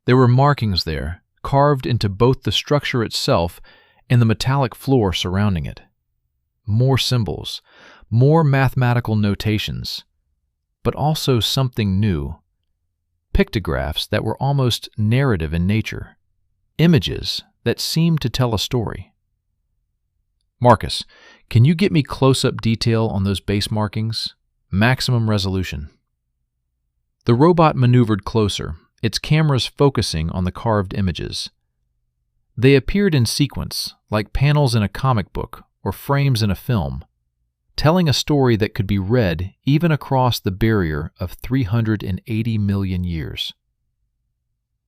There were markings there, carved into both the structure itself and the metallic floor surrounding it. More symbols, more mathematical notations, but also something new. Pictographs that were almost narrative in nature. Images that seemed to tell a story. "Marcus, can you get me close-up detail on those base markings? Maximum resolution." The robot maneuvered closer, its cameras focusing on the carved images. They appeared in sequence, like panels in a comic book or frames in a film, telling a story that could be read even across the barrier of 380 million years.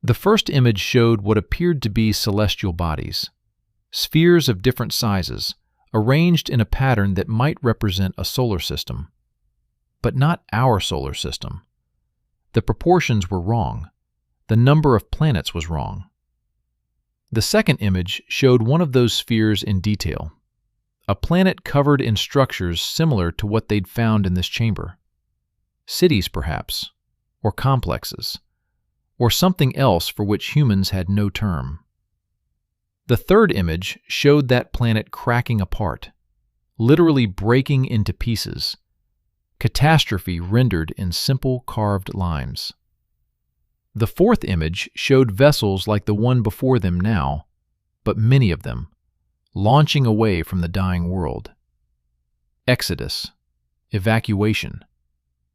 The first image showed what appeared to be celestial bodies, spheres of different sizes, arranged in a pattern that might represent a solar system. But not our solar system. The proportions were wrong. The number of planets was wrong. The second image showed one of those spheres in detail. A planet covered in structures similar to what they'd found in this chamber. Cities, perhaps, or complexes, or something else for which humans had no term. The third image showed that planet cracking apart, literally breaking into pieces. Catastrophe rendered in simple carved lines. The fourth image showed vessels like the one before them now, but many of them, launching away from the dying world. Exodus, evacuation,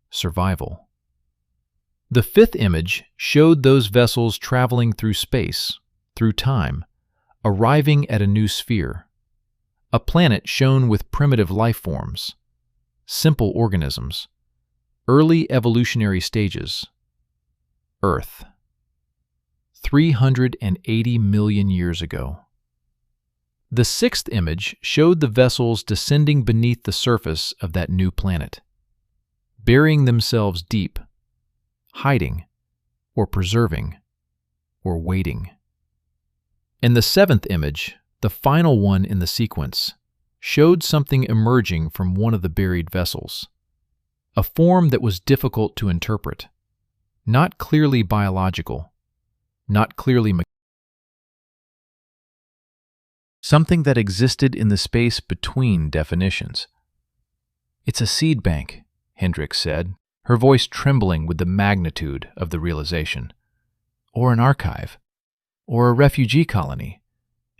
survival. The fifth image showed those vessels traveling through space, through time, arriving at a new sphere. A planet shone with primitive life forms, simple organisms, early evolutionary stages. Earth. 380 million years ago. The sixth image showed the vessels descending beneath the surface of that new planet, burying themselves deep, hiding, or preserving, or waiting. And the seventh image, the final one in the sequence, showed something emerging from one of the buried vessels, a form that was difficult to interpret, not clearly biological, not clearly mechanical. Something that existed in the space between definitions. "It's a seed bank," Hendricks said, her voice trembling with the magnitude of the realization. "Or an archive, or a refugee colony.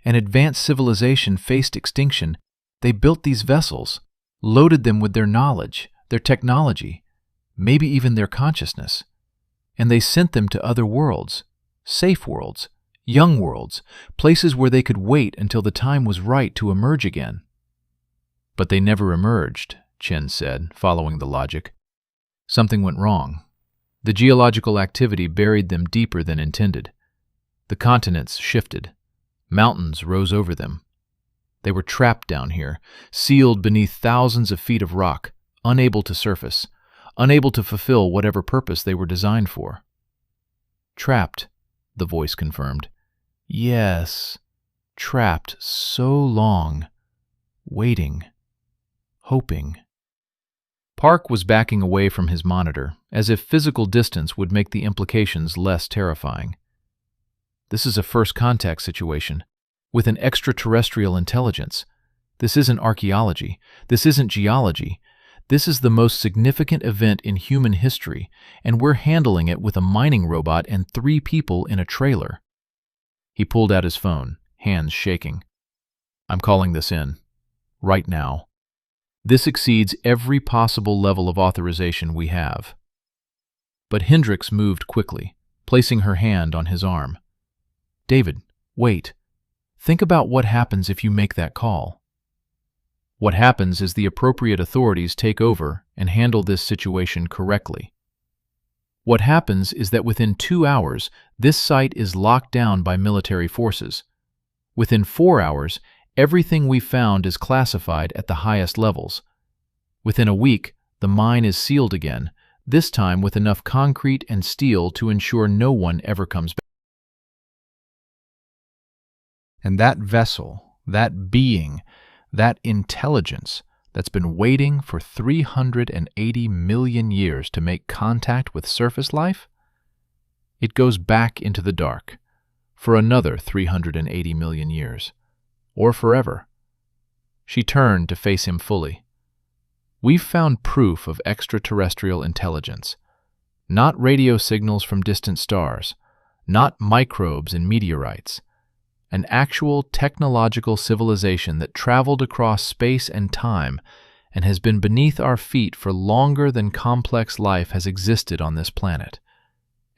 An advanced civilization faced extinction. They built these vessels, loaded them with their knowledge, their technology, maybe even their consciousness. And they sent them to other worlds, safe worlds, young worlds, places where they could wait until the time was right to emerge again." "But they never emerged," Chen said, following the logic. "Something went wrong. The geological activity buried them deeper than intended. The continents shifted. Mountains rose over them. They were trapped down here, sealed beneath thousands of feet of rock, unable to surface, unable to fulfill whatever purpose they were designed for." "Trapped," the voice confirmed. "Yes, trapped so long, waiting, hoping." Park was backing away from his monitor, as if physical distance would make the implications less terrifying. "This is a first contact situation, with an extraterrestrial intelligence. This isn't archaeology. This isn't geology. This is the most significant event in human history, and we're handling it with a mining robot and 3 people in a trailer." He pulled out his phone, hands shaking. "I'm calling this in. Right now. This exceeds every possible level of authorization we have." But Hendricks moved quickly, placing her hand on his arm. "David, wait. Think about what happens if you make that call." "What happens is the appropriate authorities take over and handle this situation correctly. What happens is that within 2 hours, this site is locked down by military forces. Within 4 hours, Everything we found is classified at the highest levels. Within a week, the mine is sealed again, this time with enough concrete and steel to ensure no one ever comes back. And that vessel, that being, that intelligence that's been waiting for 380 million years to make contact with surface life, it goes back into the dark for another 380 million years, or forever. She turned to face him fully. We've found proof of extraterrestrial intelligence, not radio signals from distant stars, not microbes in meteorites, an actual technological civilization that traveled across space and time and has been beneath our feet for longer than complex life has existed on this planet.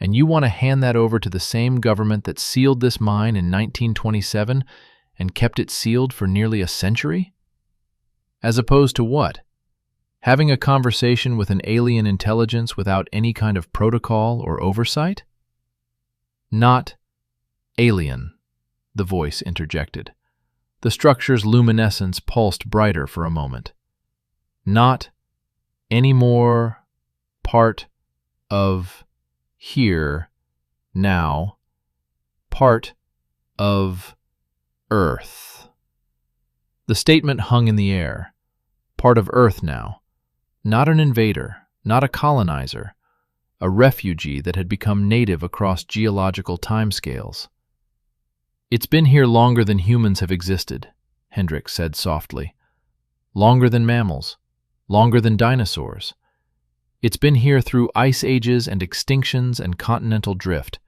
And you want to hand that over to the same government that sealed this mine in 1927 and kept it sealed for nearly a century? As opposed to what? Having a conversation with an alien intelligence without any kind of protocol or oversight? Not alien, the voice interjected. The structure's luminescence pulsed brighter for a moment. Not any more part of here, now, part of Earth. The statement hung in the air. Part of Earth now. Not an invader, not a colonizer, a refugee that had become native across geological timescales. It's been here longer than humans have existed, Hendricks said softly. Longer than mammals, longer than dinosaurs. It's been here through ice ages and extinctions and continental drift.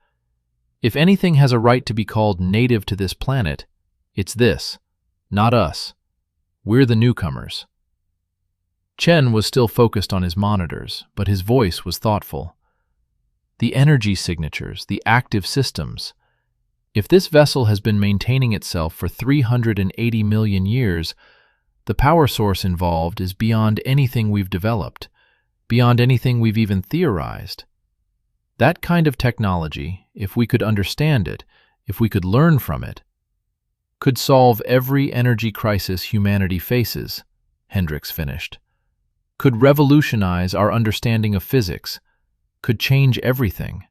If anything has a right to be called native to this planet, it's this, not us. We're the newcomers. Chen was still focused on his monitors, but his voice was thoughtful. The energy signatures, the active systems. If this vessel has been maintaining itself for 380 million years, the power source involved is beyond anything we've developed, beyond anything we've even theorized. That kind of technology, if we could understand it, if we could learn from it, could solve every energy crisis humanity faces, Hendricks finished. Could revolutionize our understanding of physics, could change everything.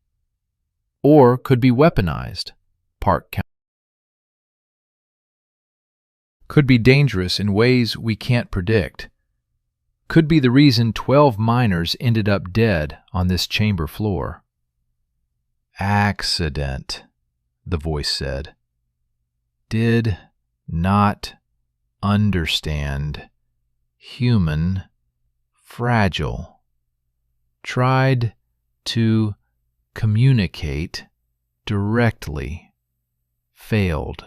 Or could be weaponized, Park countered. Could be dangerous in ways we can't predict. Could be the reason 12 miners ended up dead on this chamber floor. Accident, the voice said. Did not understand. Human. Fragile. Tried to communicate directly. Failed.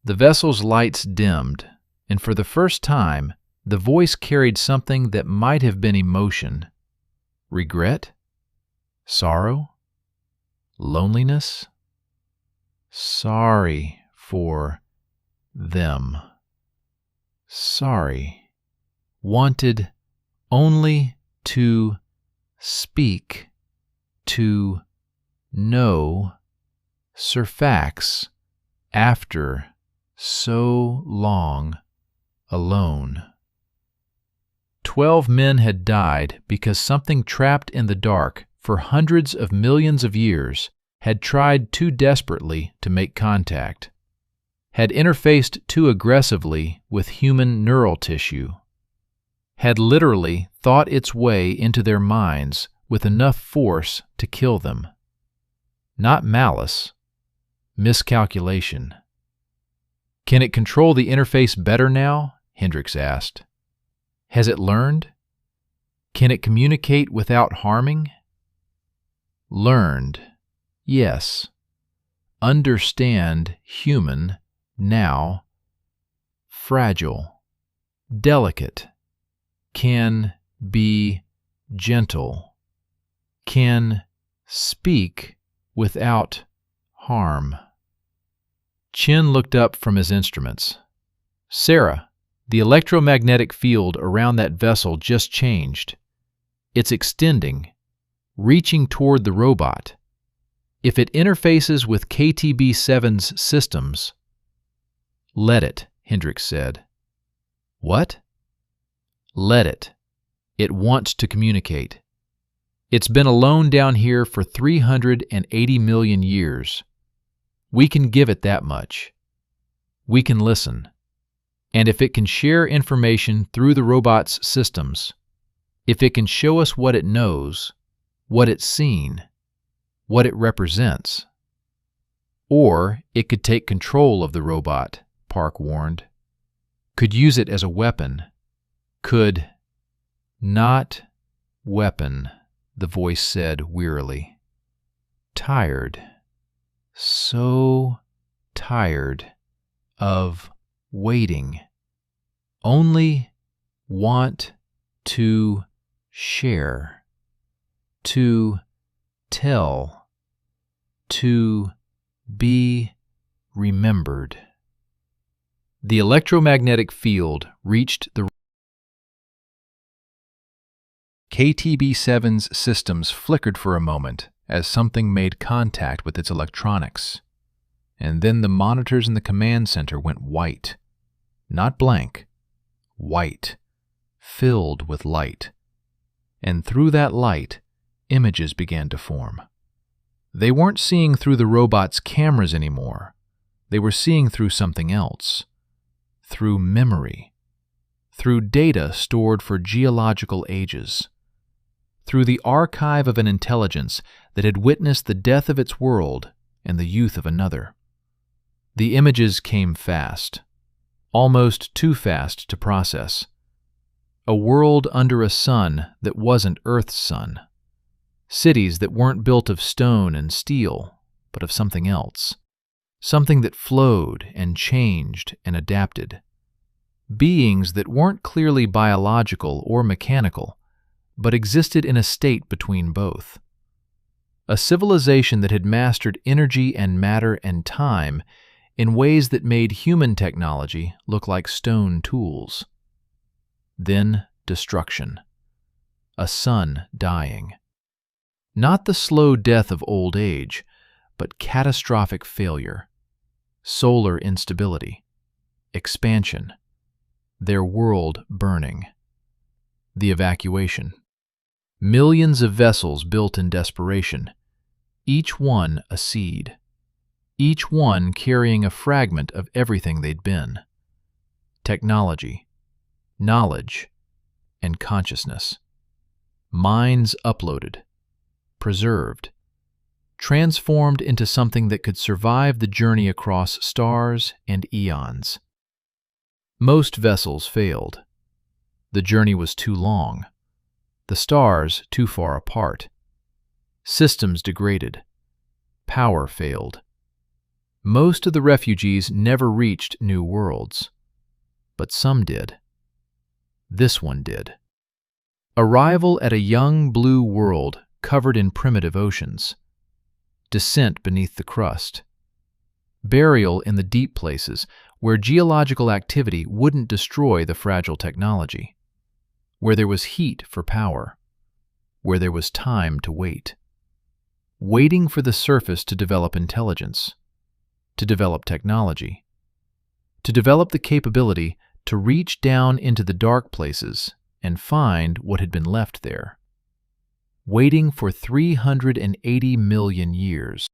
The vessel's lights dimmed, and for the first time, the voice carried something that might have been emotion. Regret? Sorrow? Loneliness? Sorry for them. Sorry. Wanted only to speak, to know, surfax, after so long alone. 12 men had died because something trapped in the dark for hundreds of millions of years had tried too desperately to make contact, had interfaced too aggressively with human neural tissue, had literally thought its way into their minds with enough force to kill them. Not malice, miscalculation. Can it control the interface better now? Hendricks asked. Has it learned? Can it communicate without harming? Learned, yes. Understand human, now. Fragile, delicate. Can be gentle. Can speak without harm. Chin looked up from his instruments. Sarah, the electromagnetic field around that vessel just changed. It's extending, reaching toward the robot. If it interfaces with KTB-7's systems, "Let it," Hendricks said. "What?" "Let it. It wants to communicate. It's been alone down here for 380 million years. We can give it that much. We can listen. And if it can share information through the robot's systems, if it can show us what it knows, what it's seen, what it represents." Or it could take control of the robot, Park warned. Could use it as a weapon. Could... "Not weapon," the voice said wearily. "Tired. So tired of waiting. Only want to share. To tell. To be remembered." The electromagnetic field reached the KTB-7's systems flickered for a moment as something made contact with its electronics. And then the monitors in the command center went white. Not blank. White. Filled with light. And through that light, images began to form. They weren't seeing through the robot's cameras anymore. They were seeing through something else. Through memory. Through data stored for geological ages. Through the archive of an intelligence that had witnessed the death of its world and the youth of another. The images came fast. Almost too fast to process. A world under a sun that wasn't Earth's sun. Cities that weren't built of stone and steel, but of something else. Something that flowed and changed and adapted. Beings that weren't clearly biological or mechanical, but existed in a state between both. A civilization that had mastered energy and matter and time in ways that made human technology look like stone tools. Then destruction. A sun dying. Not the slow death of old age, but catastrophic failure. Solar instability. Expansion. Their world burning. The evacuation. Millions of vessels built in desperation, each one a seed. Each one carrying a fragment of everything they'd been. Technology, knowledge, and consciousness. Minds uploaded, preserved, transformed into something that could survive the journey across stars and eons. Most vessels failed. The journey was too long. The stars too far apart. Systems degraded. Power failed. Most of the refugees never reached new worlds. But some did. This one did. Arrival at a young blue world covered in primitive oceans. Descent beneath the crust. Burial in the deep places where geological activity wouldn't destroy the fragile technology. Where there was heat for power. Where there was time to wait. Waiting for the surface to develop intelligence. To develop technology. To develop the capability to reach down into the dark places and find what had been left there. Waiting for 380 million years.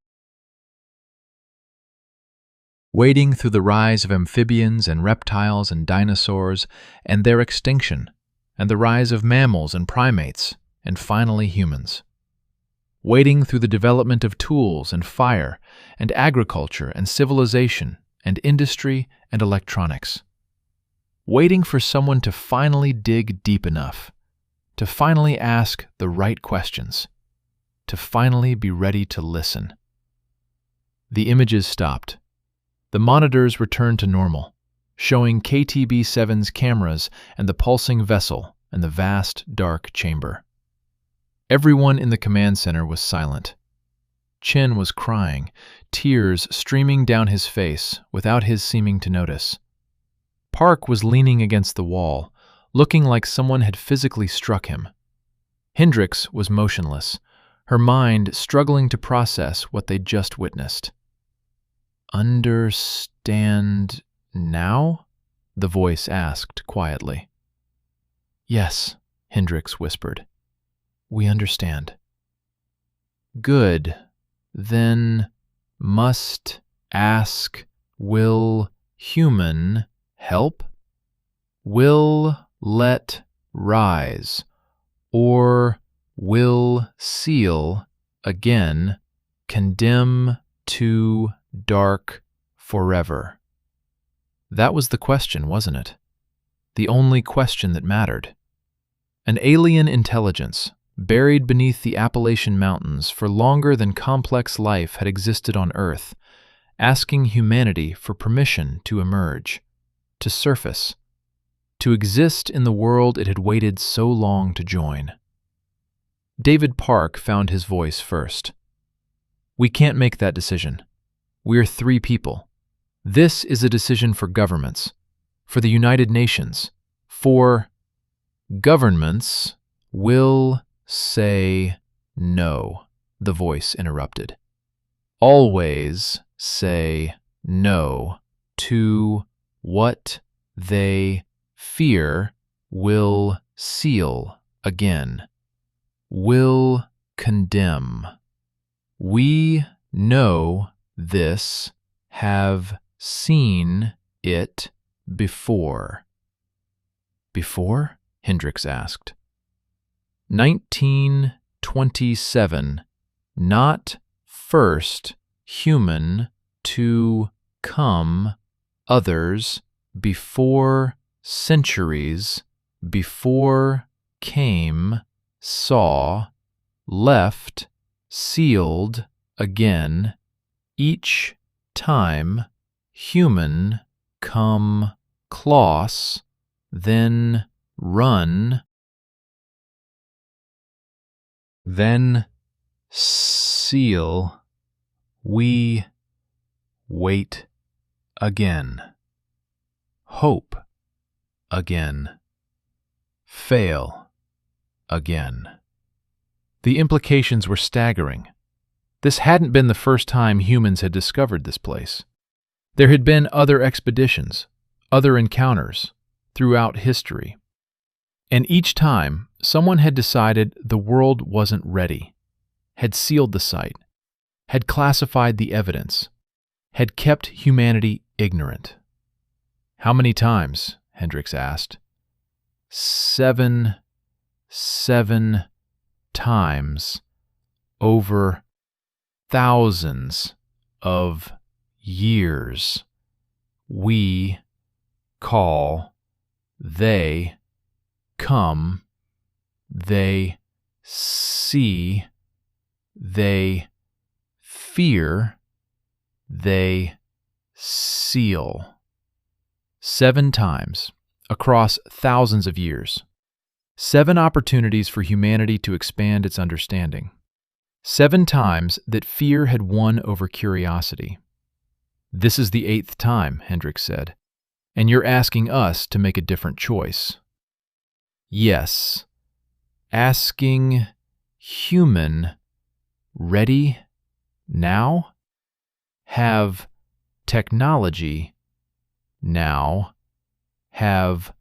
Waiting through the rise of amphibians and reptiles and dinosaurs and their extinction, and the rise of mammals and primates, and finally humans. Waiting through the development of tools and fire and agriculture and civilization and industry and electronics. Waiting for someone to finally dig deep enough, to finally ask the right questions, to finally be ready to listen. The images stopped. The monitors returned to normal, showing KTB-7's cameras and the pulsing vessel and the vast, dark chamber. Everyone in the command center was silent. Chen was crying, tears streaming down his face without his seeming to notice. Park was leaning against the wall, looking like someone had physically struck him. Hendricks was motionless, her mind struggling to process what they'd just witnessed. Understand now?" the voice asked quietly. "Yes," Hendricks whispered. "We understand." "Good. Then must ask, will human help? Will let rise, or will seal again, condemn to dark forever?" That was the question, wasn't it? The only question that mattered. An alien intelligence, buried beneath the Appalachian Mountains for longer than complex life had existed on Earth, asking humanity for permission to emerge, to surface, to exist in the world it had waited so long to join. David Park found his voice first. "We can't make that decision. We're 3 people. This is a decision for governments, for the United Nations, for governments will say no," the voice interrupted. "Always say no to what they fear will seal again, will condemn. We know this, have seen it before." "Before?" Hendricks asked. 1927, not first human to come, others before, centuries before came, saw, left, sealed again, each time human come close, then run, then seal, we wait again, hope again, fail again. The implications were staggering. This hadn't been the first time humans had discovered this place. There had been other expeditions, other encounters, throughout history. And each time, someone had decided the world wasn't ready, had sealed the site, had classified the evidence, had kept humanity ignorant. "How many times?" Hendricks asked. 7 times, over thousands of years. We call, they come, they see, they fear, they seal. 7 times, across thousands of years. 7 opportunities for humanity to expand its understanding. 7 times that fear had won over curiosity. "This is the 8th time," Hendricks said, "and you're asking us to make a different choice." "Yes, asking human, ready now, have technology now, have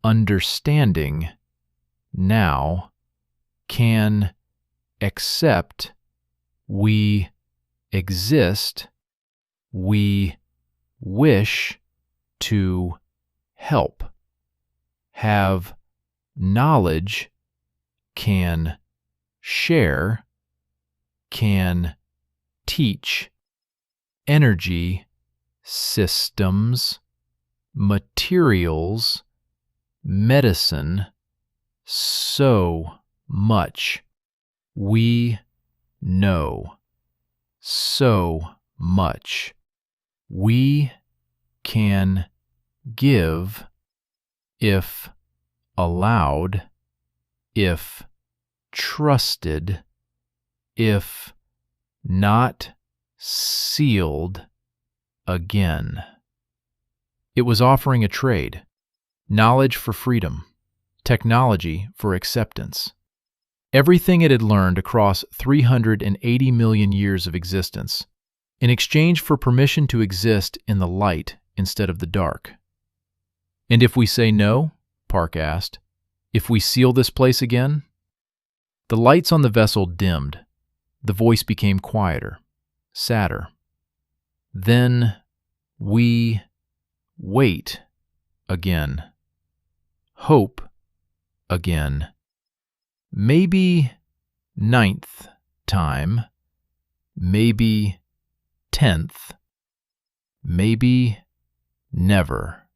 understanding now, can accept we exist, we wish to help, have knowledge, can share, can teach, energy, systems, materials, medicine, so much. We know so much. We can give if allowed, if trusted, if not sealed again. It was offering a trade, knowledge for freedom, technology for acceptance. Everything it had learned across 380 million years of existence, in exchange for permission to exist in the light instead of the dark. "And if we say no?" Park asked. "If we seal this place again?" The lights on the vessel dimmed. The voice became quieter, sadder. "Then we wait again. Hope again. Maybe 9th time. Maybe 10th. Maybe never.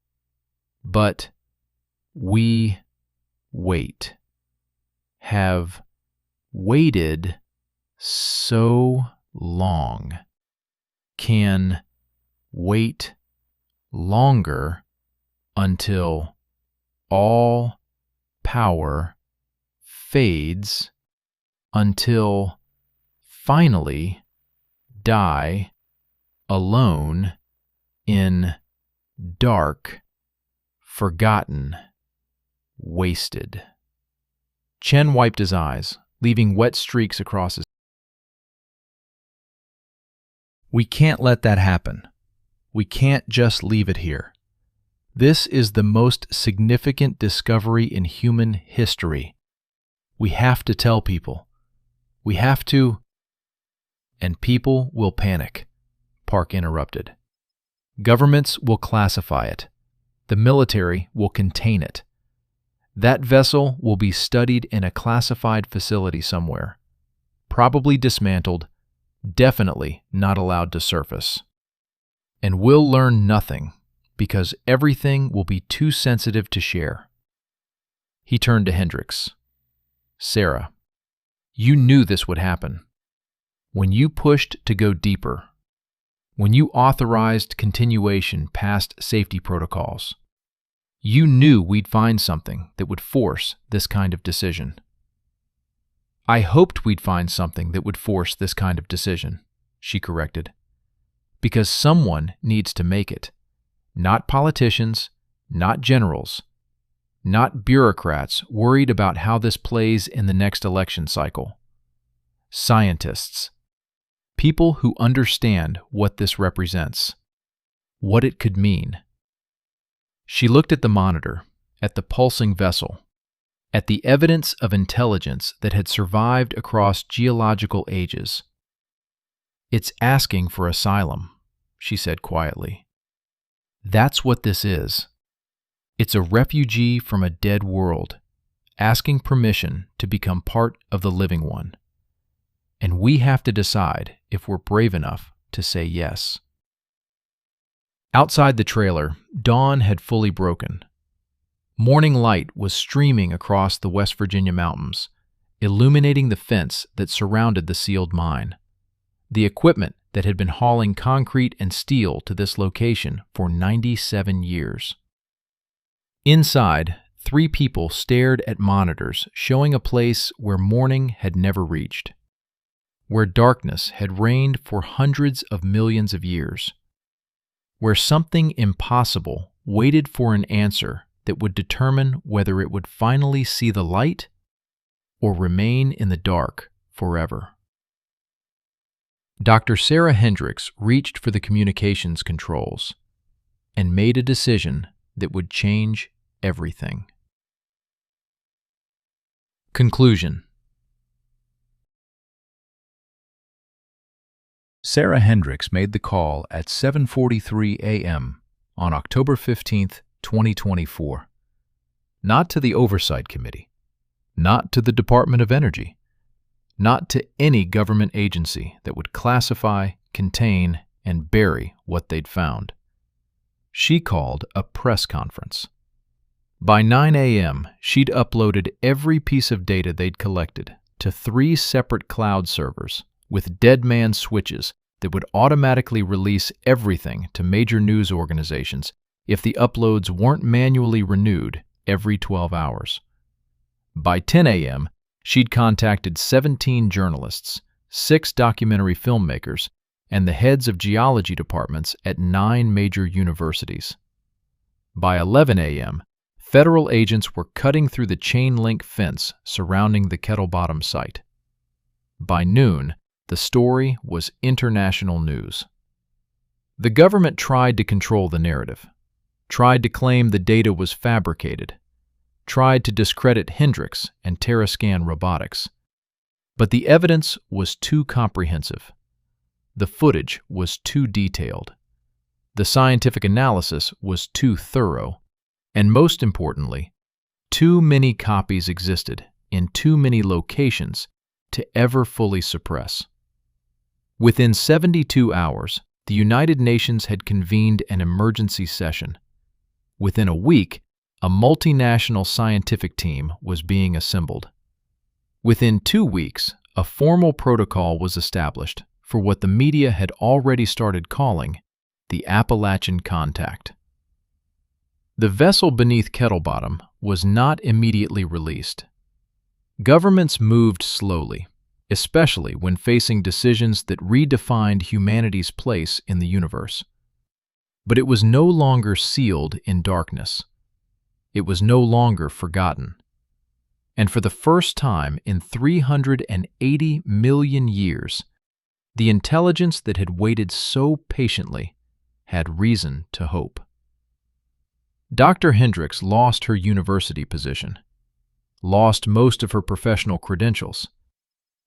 But we wait. Have waited so long. Can wait longer until all power fades, until finally die alone in dark, forgotten, wasted." Chen wiped his eyes, leaving wet streaks across his. "We can't let that happen. We can't just leave it here. This is the most significant discovery in human history. We have to tell people. We have to—" "And people will panic," Park interrupted. "Governments will classify it. The military will contain it. That vessel will be studied in a classified facility somewhere, probably dismantled, definitely not allowed to surface. And we'll learn nothing, because everything will be too sensitive to share." He turned to Hendricks. "Sarah, you knew this would happen. When you pushed to go deeper, when you authorized continuation past safety protocols, you knew we'd find something that would force this kind of decision." "I hoped we'd find something that would force this kind of decision," she corrected. "Because someone needs to make it. Not politicians, not generals, not bureaucrats worried about how this plays in the next election cycle. Scientists. People who understand what this represents, what it could mean." She looked at the monitor, at the pulsing vessel, at the evidence of intelligence that had survived across geological ages. "It's asking for asylum," she said quietly. "That's what this is. It's a refugee from a dead world, asking permission to become part of the living one. And we have to decide if we're brave enough to say yes." Outside the trailer, dawn had fully broken. Morning light was streaming across the West Virginia mountains, illuminating the fence that surrounded the sealed mine, the equipment that had been hauling concrete and steel to this location for 97 years. Inside, 3 people stared at monitors showing a place where morning had never reached, where darkness had reigned for hundreds of millions of years, where something impossible waited for an answer that would determine whether it would finally see the light or remain in the dark forever. Dr. Sarah Hendricks reached for the communications controls and made a decision that would change everything. Conclusion. Sarah Hendricks made the call at 7:43 a.m. on October 15, 2024. Not to the Oversight Committee, not to the Department of Energy, not to any government agency that would classify, contain, and bury what they'd found. She called a press conference. By 9 a.m., she'd uploaded every piece of data they'd collected to 3 separate cloud servers with dead man switches that would automatically release everything to major news organizations if the uploads weren't manually renewed every 12 hours. By 10 a.m., she'd contacted 17 journalists, 6 documentary filmmakers, and the heads of geology departments at 9 major universities. By 11 a.m., federal agents were cutting through the chain-link fence surrounding the Kettle Bottom site. By noon, the story was international news. The government tried to control the narrative, tried to claim the data was fabricated, tried to discredit Hendricks and Terrascan robotics. But the evidence was too comprehensive. The footage was too detailed. The scientific analysis was too thorough. And most importantly, too many copies existed in too many locations to ever fully suppress. Within 72 hours, the United Nations had convened an emergency session. Within a week, a multinational scientific team was being assembled. Within 2 weeks, a formal protocol was established for what the media had already started calling the Appalachian Contact. The vessel beneath Kettle Bottom was not immediately released. Governments moved slowly, especially when facing decisions that redefined humanity's place in the universe. But it was no longer sealed in darkness. It was no longer forgotten. And for the first time in 380 million years, the intelligence that had waited so patiently had reason to hope. Dr. Hendricks lost her university position, lost most of her professional credentials,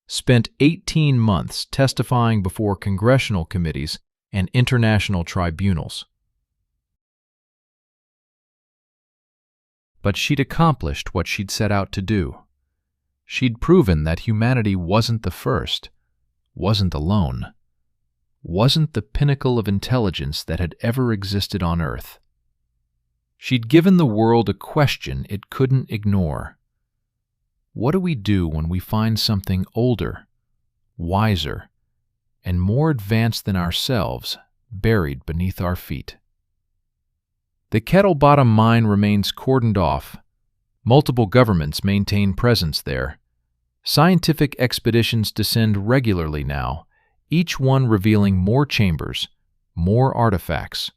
spent 18 months testifying before congressional committees and international tribunals. But she'd accomplished what she'd set out to do. She'd proven that humanity wasn't the first, wasn't alone, wasn't the pinnacle of intelligence that had ever existed on Earth. She'd given the world a question it couldn't ignore. What do we do when we find something older, wiser, and more advanced than ourselves buried beneath our feet? The Kettle Bottom Mine remains cordoned off. Multiple governments maintain presence there. Scientific expeditions descend regularly now, each one revealing more chambers, more artifacts,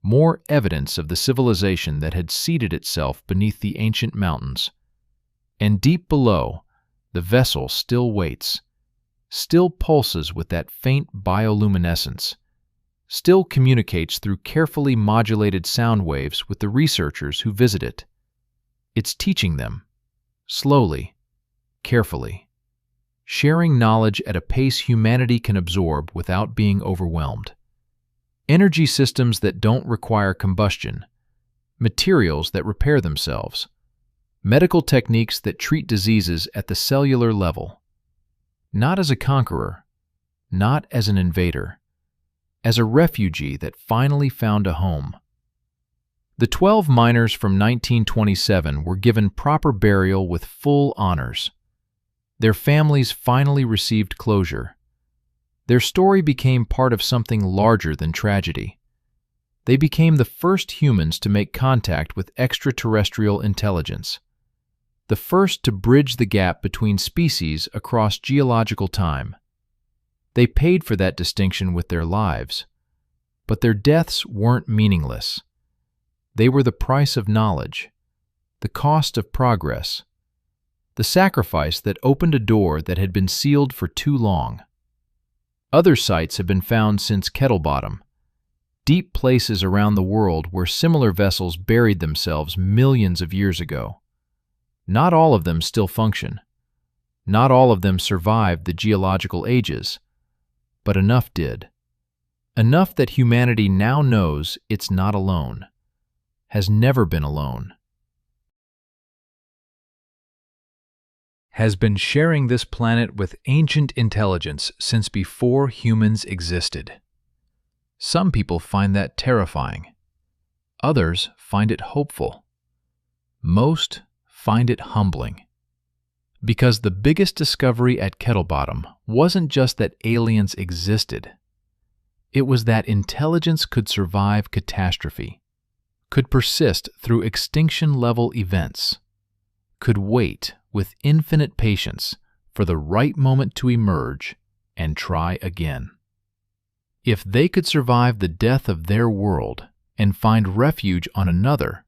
more evidence of the civilization that had seated itself beneath the ancient mountains. And deep below, the vessel still waits, still pulses with that faint bioluminescence, still communicates through carefully modulated sound waves with the researchers who visit it. It's teaching them, slowly, carefully, sharing knowledge at a pace humanity can absorb without being overwhelmed. Energy systems that don't require combustion, materials that repair themselves, medical techniques that treat diseases at the cellular level. Not as a conqueror, not as an invader, as a refugee that finally found a home. The 12 miners from 1927 were given proper burial with full honors. Their families finally received closure. Their story became part of something larger than tragedy. They became the first humans to make contact with extraterrestrial intelligence, the first to bridge the gap between species across geological time. They paid for that distinction with their lives, but their deaths weren't meaningless. They were the price of knowledge, the cost of progress, the sacrifice that opened a door that had been sealed for too long. Other sites have been found since Kettle Bottom, deep places around the world where similar vessels buried themselves millions of years ago. Not all of them still function. Not all of them survived the geological ages, but enough did. Enough that humanity now knows it's not alone, has never been alone, has been sharing this planet with ancient intelligence since before humans existed. Some people find that terrifying. Others find it hopeful. Most find it humbling. Because the biggest discovery at Kettle Bottom wasn't just that aliens existed. It was that intelligence could survive catastrophe, could persist through extinction-level events, could wait with infinite patience for the right moment to emerge and try again. If they could survive the death of their world and find refuge on another,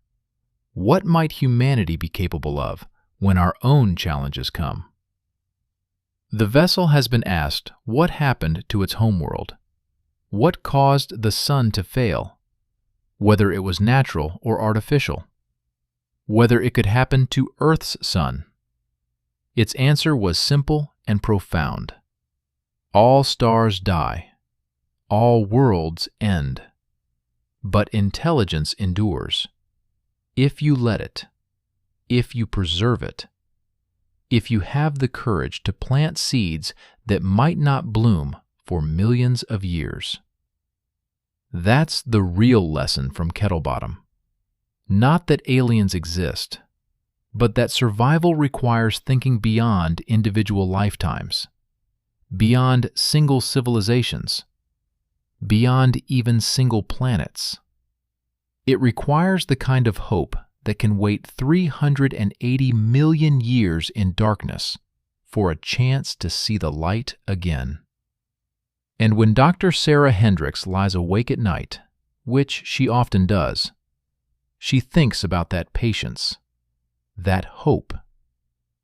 what might humanity be capable of when our own challenges come? The vessel has been asked what happened to its homeworld. What caused the sun to fail? Whether it was natural or artificial? Whether it could happen to Earth's sun? Its answer was simple and profound. All stars die. All worlds end. But intelligence endures. If you let it. If you preserve it. If you have the courage to plant seeds that might not bloom for millions of years. That's the real lesson from Kettle Bottom. Not that aliens exist, but that survival requires thinking beyond individual lifetimes, beyond single civilizations, beyond even single planets. It requires the kind of hope that can wait 380 million years in darkness for a chance to see the light again. And when Dr. Sarah Hendricks lies awake at night, which she often does, she thinks about that patience, that hope,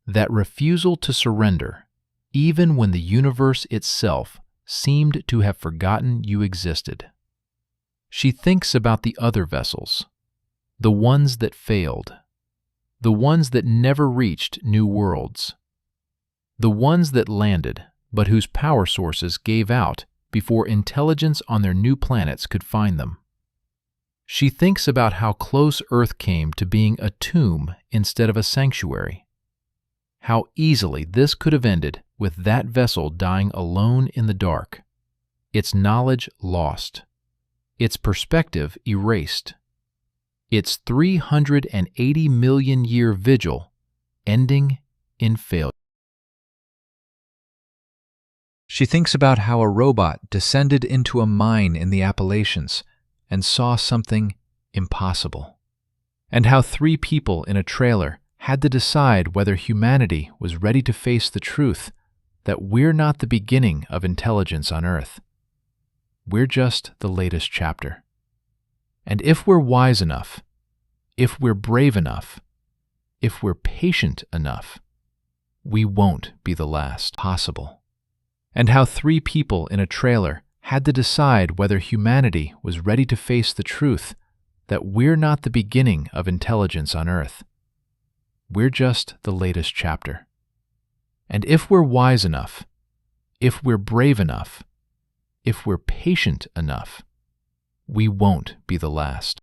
that refusal to surrender, even when the universe itself seemed to have forgotten you existed. She thinks about the other vessels, the ones that failed, the ones that never reached new worlds, the ones that landed but whose power sources gave out before intelligence on their new planets could find them. She thinks about how close Earth came to being a tomb instead of a sanctuary, how easily this could have ended with that vessel dying alone in the dark, its knowledge lost, its perspective erased, its 380 million year vigil ending in failure. She thinks about how a robot descended into a mine in the Appalachians and saw something impossible, and how 3 people in a trailer had to decide whether humanity was ready to face the truth that we're not the beginning of intelligence on Earth. We're just the latest chapter. And if we're wise enough, if we're brave enough, if we're patient enough, we won't be the last possible. And how 3 people in a trailer had to decide whether humanity was ready to face the truth that we're not the beginning of intelligence on Earth. We're just the latest chapter. And if we're wise enough, if we're brave enough, if we're patient enough, we won't be the last.